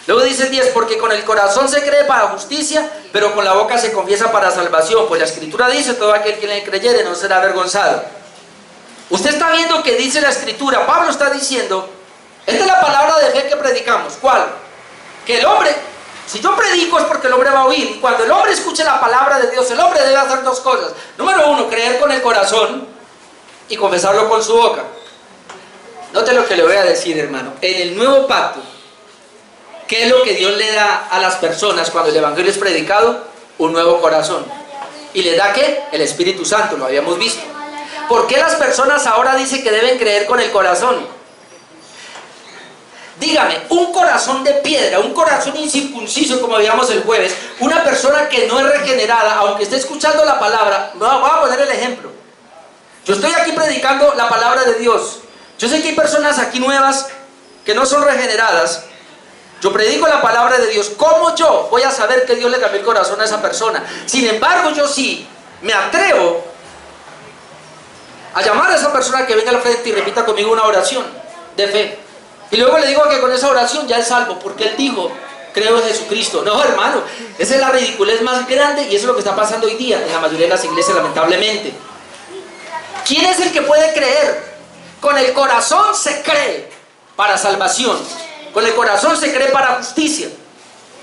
Luego dice el 10, porque con el corazón se cree para justicia, pero con la boca se confiesa para salvación. Pues la Escritura dice, todo aquel que le creyere no será avergonzado. Usted está viendo que dice la Escritura, Pablo está diciendo, esta es la palabra de fe que predicamos. ¿Cuál? Que el hombre, si yo predico es porque el hombre va a oír, y cuando el hombre escuche la palabra de Dios, el hombre debe hacer dos cosas. Número uno, creer con el corazón y confesarlo con su boca. Note lo que le voy a decir, hermano. En el nuevo pacto, ¿qué es lo que Dios le da a las personas cuando el Evangelio es predicado? Un nuevo corazón. ¿Y le da qué? El Espíritu Santo, lo habíamos visto. ¿Por qué las personas ahora dicen que deben creer con el corazón? Dígame, un corazón de piedra, un corazón incircunciso, como veíamos el jueves, una persona que no es regenerada, aunque esté escuchando la palabra, voy a poner el ejemplo. Yo estoy aquí predicando la palabra de Dios. Yo sé que hay personas aquí nuevas que no son regeneradas. Yo predico la palabra de Dios. ¿Cómo yo voy a saber que Dios le cambió el corazón a esa persona? Sin embargo, yo sí me atrevo a llamar a esa persona que venga al frente y repita conmigo una oración de fe. Y luego le digo que con esa oración ya es salvo, porque él dijo, creo en Jesucristo. No, hermano, esa es la ridiculez más grande y eso es lo que está pasando hoy día en la mayoría de las iglesias, lamentablemente. ¿Quién es el que puede creer? Con el corazón se cree para salvación. Con el corazón se cree para justicia.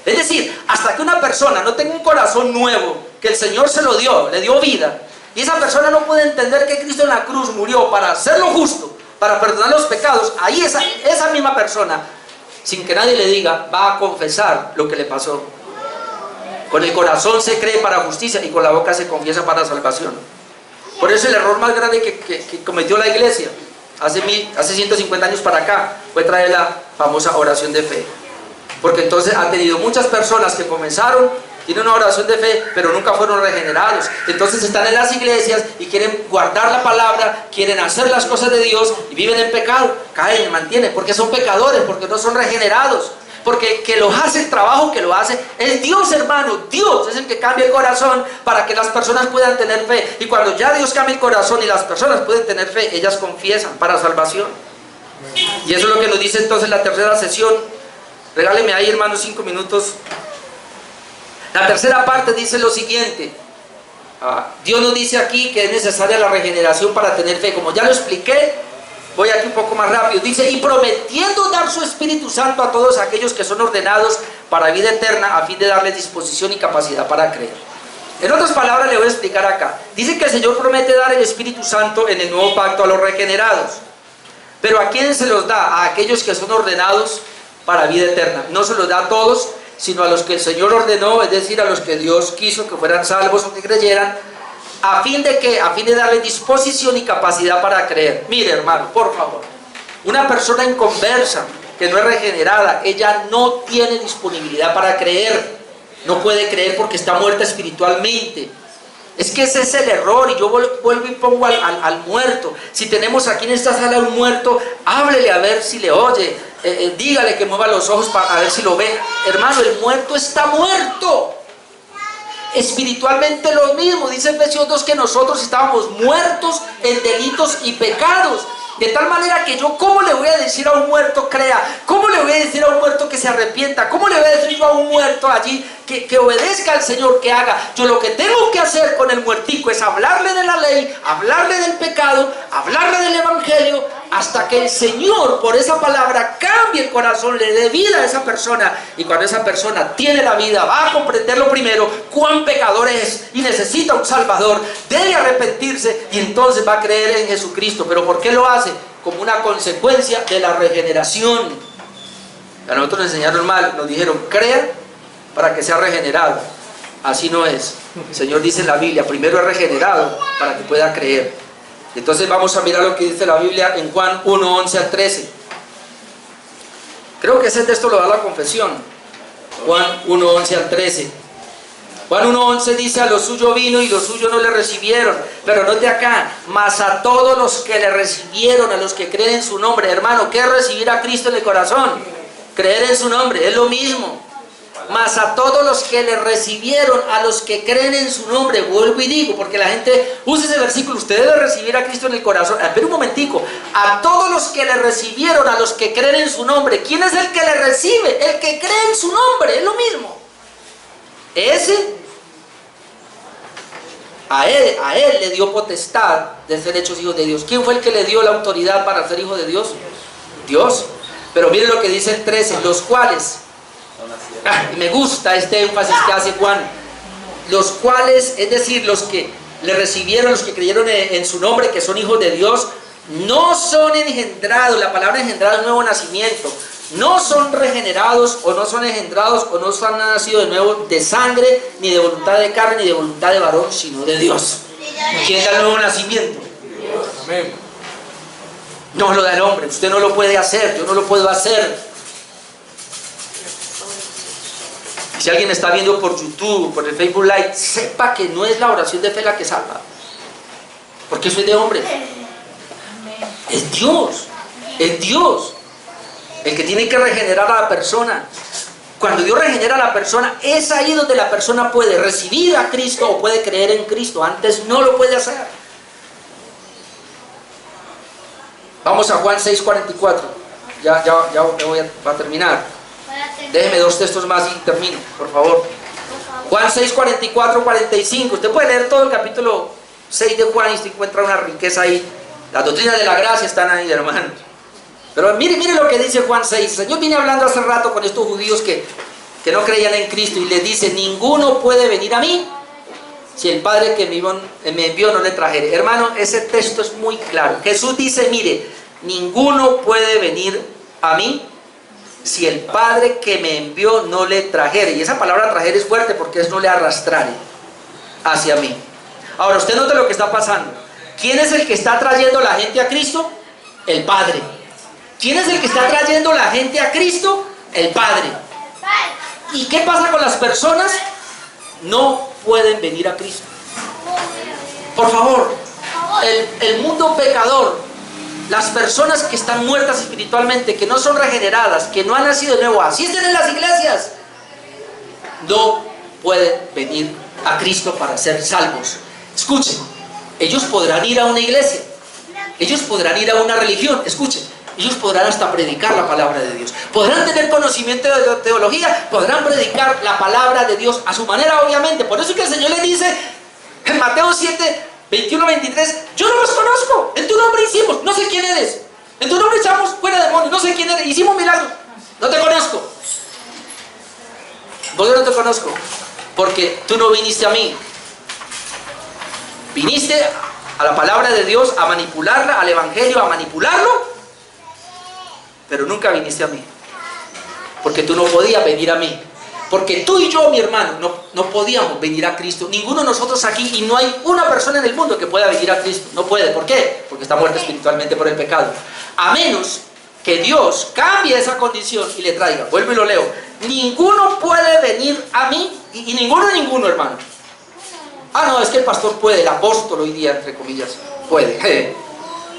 Es decir, hasta que una persona no tenga un corazón nuevo, que el Señor se lo dio, le dio vida, y esa persona no puede entender que Cristo en la cruz murió para hacer lo justo, para perdonar los pecados, ahí esa misma persona, sin que nadie le diga, va a confesar lo que le pasó. Con el corazón se cree para justicia y con la boca se confiesa para salvación. Por eso el error más grande que cometió la iglesia hace 150 años para acá fue traer la famosa oración de fe. Porque entonces ha tenido muchas personas que comenzaron, tienen una oración de fe, pero nunca fueron regenerados. Entonces están en las iglesias y quieren guardar la palabra, quieren hacer las cosas de Dios y viven en pecado, caen, mantienen, porque son pecadores, porque no son regenerados. porque que los hace el trabajo, que lo hace, es Dios, hermano. Dios es el que cambia el corazón para que las personas puedan tener fe. Y cuando ya Dios cambia el corazón y las personas pueden tener fe, ellas confiesan para salvación. Y eso es lo que nos dice entonces la tercera sesión. Regáleme ahí, hermano, 5 minutos. La tercera parte dice lo siguiente. Dios nos dice aquí que es necesaria la regeneración para tener fe. Como ya lo expliqué, voy aquí un poco más rápido. Dice, y prometiendo dar su Espíritu Santo a todos aquellos que son ordenados para vida eterna, a fin de darles disposición y capacidad para creer. En otras palabras, le voy a explicar acá. Dice que el Señor promete dar el Espíritu Santo en el nuevo pacto a los regenerados. Pero ¿a quién se los da? A aquellos que son ordenados para vida eterna. No se los da a todos, sino a los que el Señor ordenó, es decir, a los que Dios quiso que fueran salvos o que creyeran, a fin de darle disposición y capacidad para creer. Mire, hermano, por favor, una persona inconversa, que no es regenerada, ella no tiene disponibilidad para creer, no puede creer porque está muerta espiritualmente. Es que ese es el error, y yo vuelvo y pongo al muerto. Si tenemos aquí en esta sala un muerto, háblele a ver si le oye, dígale que mueva los ojos para ver si lo ve. Hermano, el muerto está muerto. Espiritualmente lo mismo, dice Efesios 2 que nosotros estábamos muertos en delitos y pecados. De tal manera que yo, ¿cómo le voy a decir a un muerto crea? ¿Cómo le voy a decir a un muerto que se arrepienta? ¿Cómo le voy a decir yo a un muerto allí que obedezca al Señor, que haga? Yo lo que tengo que hacer con el muertico es hablarle de la ley, hablarle del pecado, hablarle del evangelio, hasta que el Señor, por esa palabra, cambie el corazón, le dé vida a esa persona. Y cuando esa persona tiene la vida, va a comprender lo primero, cuán pecador es y necesita un Salvador, debe arrepentirse y entonces va a creer en Jesucristo. ¿Pero por qué lo hace? Como una consecuencia de la regeneración. A nosotros nos enseñaron mal, nos dijeron, crea para que sea regenerado. Así no es. El Señor dice en la Biblia, primero es regenerado para que pueda creer. Entonces vamos a mirar lo que dice la Biblia en Juan 1, 11 al 13. Creo que ese texto lo da la confesión. Juan 1, 11 al 13. Juan 1, 11 dice, a lo suyo vino y los suyos no le recibieron. Pero note acá, mas a todos los que le recibieron, a los que creen en su nombre. Hermano, ¿qué es recibir a Cristo en el corazón? Creer en su nombre, es lo mismo. Mas a todos los que le recibieron, a los que creen en su nombre, vuelvo y digo, porque la gente usa ese versículo, usted debe recibir a Cristo en el corazón. Espera un momentico, a todos los que le recibieron, a los que creen en su nombre. ¿Quién es el que le recibe? El que cree en su nombre, es lo mismo. A él le dio potestad de ser hechos hijos de Dios. ¿Quién fue el que le dio la autoridad para ser hijo de Dios? Dios. Pero mire lo que dice el 13, los cuales... me gusta este énfasis que hace Juan. Los cuales, es decir, los que le recibieron, los que creyeron en su nombre, que son hijos de Dios, no son engendrados. La palabra engendrado es nuevo nacimiento. No son regenerados o no son engendrados o no han nacido de nuevo de sangre, ni de voluntad de carne, ni de voluntad de varón, sino de Dios. ¿Quién da el nuevo nacimiento? Dios. Amén. No lo da el hombre. Usted no lo puede hacer, yo no lo puedo hacer. Si alguien está viendo por YouTube, por el Facebook Live, sepa que no es la oración de fe la que salva. Porque eso es de hombre. Es Dios. Es Dios el que tiene que regenerar a la persona. Cuando Dios regenera a la persona, es ahí donde la persona puede recibir a Cristo o puede creer en Cristo. Antes no lo puede hacer. Vamos a Juan 6:44. Ya voy a terminar. Déjeme 2 textos más y termino, por favor. Juan 6, 44, 45. Usted puede leer todo el capítulo 6 de Juan y se encuentra una riqueza ahí. Las doctrinas de la gracia están ahí, hermanos. Pero mire lo que dice Juan 6. El Señor viene hablando hace rato con estos judíos que no creían en Cristo y les dice, ninguno puede venir a mí si el Padre que me envió no le trajere. Hermano, ese texto es muy claro. Jesús dice, mire, ninguno puede venir a mí si el Padre que me envió no le trajere. Y esa palabra trajere es fuerte porque es no le arrastrare hacia mí. Ahora, usted note lo que está pasando. ¿Quién es el que está trayendo a la gente a Cristo? El Padre. ¿Quién es el que está trayendo a la gente a Cristo? El Padre. ¿Y qué pasa con las personas? No pueden venir a Cristo. Por favor, el mundo pecador, Las personas que están muertas espiritualmente, que no son regeneradas, que no han nacido de nuevo, así estén en las iglesias, no pueden venir a Cristo para ser salvos. Escuchen, ellos podrán ir a una iglesia, ellos podrán ir a una religión, escuchen, ellos podrán hasta predicar la palabra de Dios, podrán tener conocimiento de teología, podrán predicar la palabra de Dios a su manera, obviamente. Por eso es que el Señor le dice en Mateo 7, 21, 23, yo no los conozco, en tu nombre hicimos, no sé quién eres, en tu nombre echamos fuera demonios, no sé quién eres, hicimos milagros, no te conozco. ¿Por qué no te conozco? Porque tú no viniste a mí, viniste a la palabra de Dios, a manipularla, al evangelio, a manipularlo, pero nunca viniste a mí, porque tú no podías venir a mí, porque tú y yo, mi hermano, no podíamos venir a Cristo, ninguno de nosotros aquí, y no hay una persona en el mundo que pueda venir a Cristo, no puede. ¿Por qué? Porque está muerta espiritualmente por el pecado, a menos que Dios cambie esa condición y le traiga. Vuelvo y lo leo: ninguno puede venir a mí, y ninguno, hermano. Ah, no, es que el pastor puede, el apóstol hoy día, entre comillas, puede.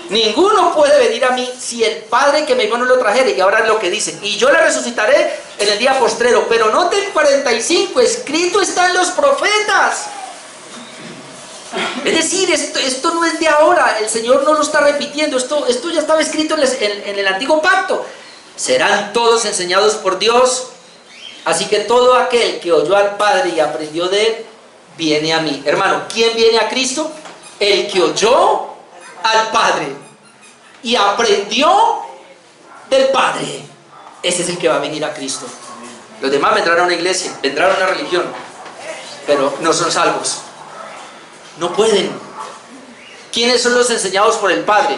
Ninguno puede venir a mí si el Padre que me envió no lo trajere. Y ahora es lo que dice: y yo le resucitaré en el día postrero. Pero noten 45, escrito está en los profetas. Es decir, esto no es de ahora, el Señor no lo está repitiendo, esto ya estaba escrito en el antiguo pacto. Serán todos enseñados por Dios, así que todo aquel que oyó al Padre y aprendió de Él, viene a mí. Hermano, ¿quién viene a Cristo? El que oyó al Padre y aprendió del Padre. Ese es el que va a venir a Cristo. Los demás vendrán a una iglesia, vendrán a una religión, pero no son salvos. No pueden. ¿Quiénes son los enseñados por el Padre?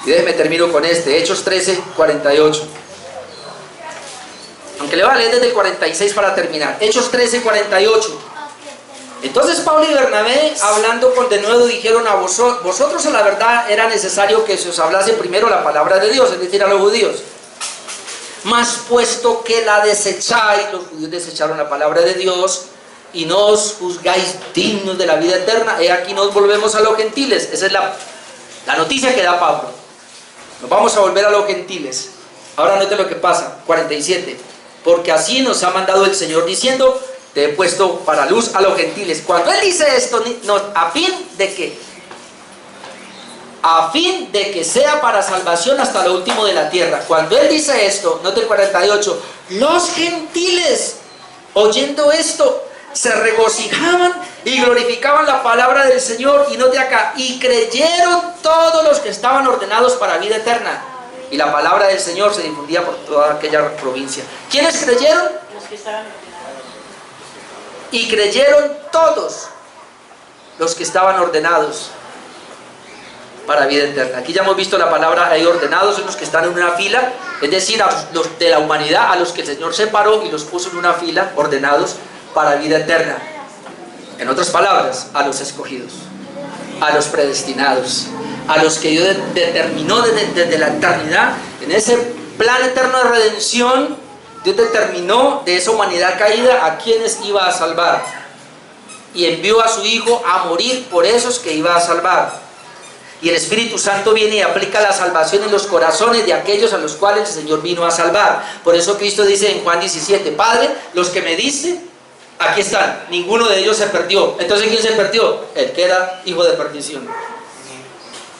Y déjeme termino con Hechos 13, 48. Aunque le voy a leer desde el 46 para terminar. Hechos 13, 48. Entonces Pablo y Bernabé, hablando con denuedo, dijeron a vosotros a la verdad era necesario que se os hablase primero la palabra de Dios, es decir, a los judíos. Mas puesto que la desecháis, los judíos desecharon la palabra de Dios, y no os juzgáis dignos de la vida eterna, he aquí nos volvemos a los gentiles. Esa es la noticia que da Pablo. Nos vamos a volver a los gentiles. Ahora note lo que pasa, 47. Porque así nos ha mandado el Señor diciendo: te he puesto para luz a los gentiles. Cuando Él dice esto, ¿a fin de qué? A fin de que sea para salvación hasta lo último de la tierra. Cuando Él dice esto, note el 48, los gentiles, oyendo esto, se regocijaban y glorificaban la palabra del Señor. Y note acá: y creyeron todos los que estaban ordenados para vida eterna. Y la palabra del Señor se difundía por toda aquella provincia. ¿Quiénes creyeron? Los que estaban ordenados. Y creyeron todos los que estaban ordenados para vida eterna. Aquí ya hemos visto la palabra ahí: ordenados son los que están en una fila, es decir, a los de la humanidad, a los que el Señor separó y los puso en una fila, ordenados para vida eterna. En otras palabras, a los escogidos, a los predestinados, a los que Dios determinó desde la eternidad, en ese plan eterno de redención. Dios determinó de esa humanidad caída a quienes iba a salvar, y envió a su Hijo a morir por esos que iba a salvar. Y el Espíritu Santo viene y aplica la salvación en los corazones de aquellos a los cuales el Señor vino a salvar. Por eso Cristo dice en Juan 17: Padre, los que me diste, aquí están, ninguno de ellos se perdió. Entonces, ¿quién se perdió? El que era hijo de perdición.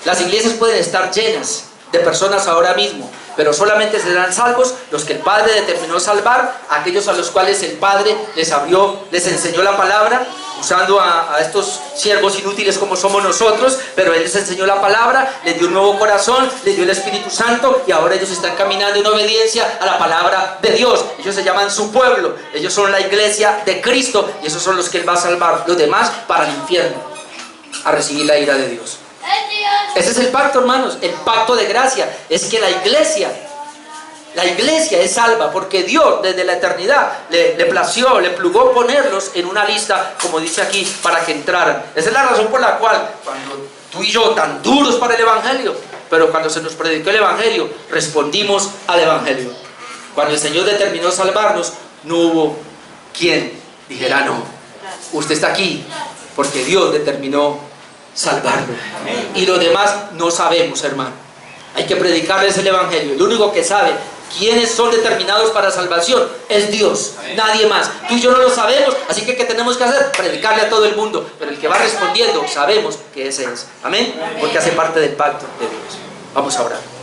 Las iglesias pueden estar llenas de personas ahora mismo, pero solamente serán salvos los que el Padre determinó salvar, aquellos a los cuales el Padre les enseñó la palabra, usando a estos siervos inútiles como somos nosotros, pero Él les enseñó la palabra, les dio un nuevo corazón, les dio el Espíritu Santo, y ahora ellos están caminando en obediencia a la palabra de Dios. Ellos se llaman su pueblo, ellos son la iglesia de Cristo, y esos son los que Él va a salvar. Los demás para el infierno, a recibir la ira de Dios. Ese es el pacto, hermanos, el pacto de gracia. Es que la iglesia es salva, porque Dios desde la eternidad le plació, le plugó ponerlos en una lista, como dice aquí, para que entraran. Esa es la razón por la cual, cuando tú y yo, tan duros para el Evangelio, pero cuando se nos predicó el Evangelio, respondimos al Evangelio. Cuando el Señor determinó salvarnos, no hubo quien dijera no. Usted está aquí porque Dios determinó salvarlo. Y los demás no sabemos, hermano. Hay que predicarles el Evangelio. El único que sabe quiénes son determinados para salvación es Dios, nadie más. Tú y yo no lo sabemos, así que ¿qué tenemos que hacer? Predicarle a todo el mundo. Pero el que va respondiendo, sabemos que ese es. Amén, porque hace parte del pacto de Dios. Vamos a orar.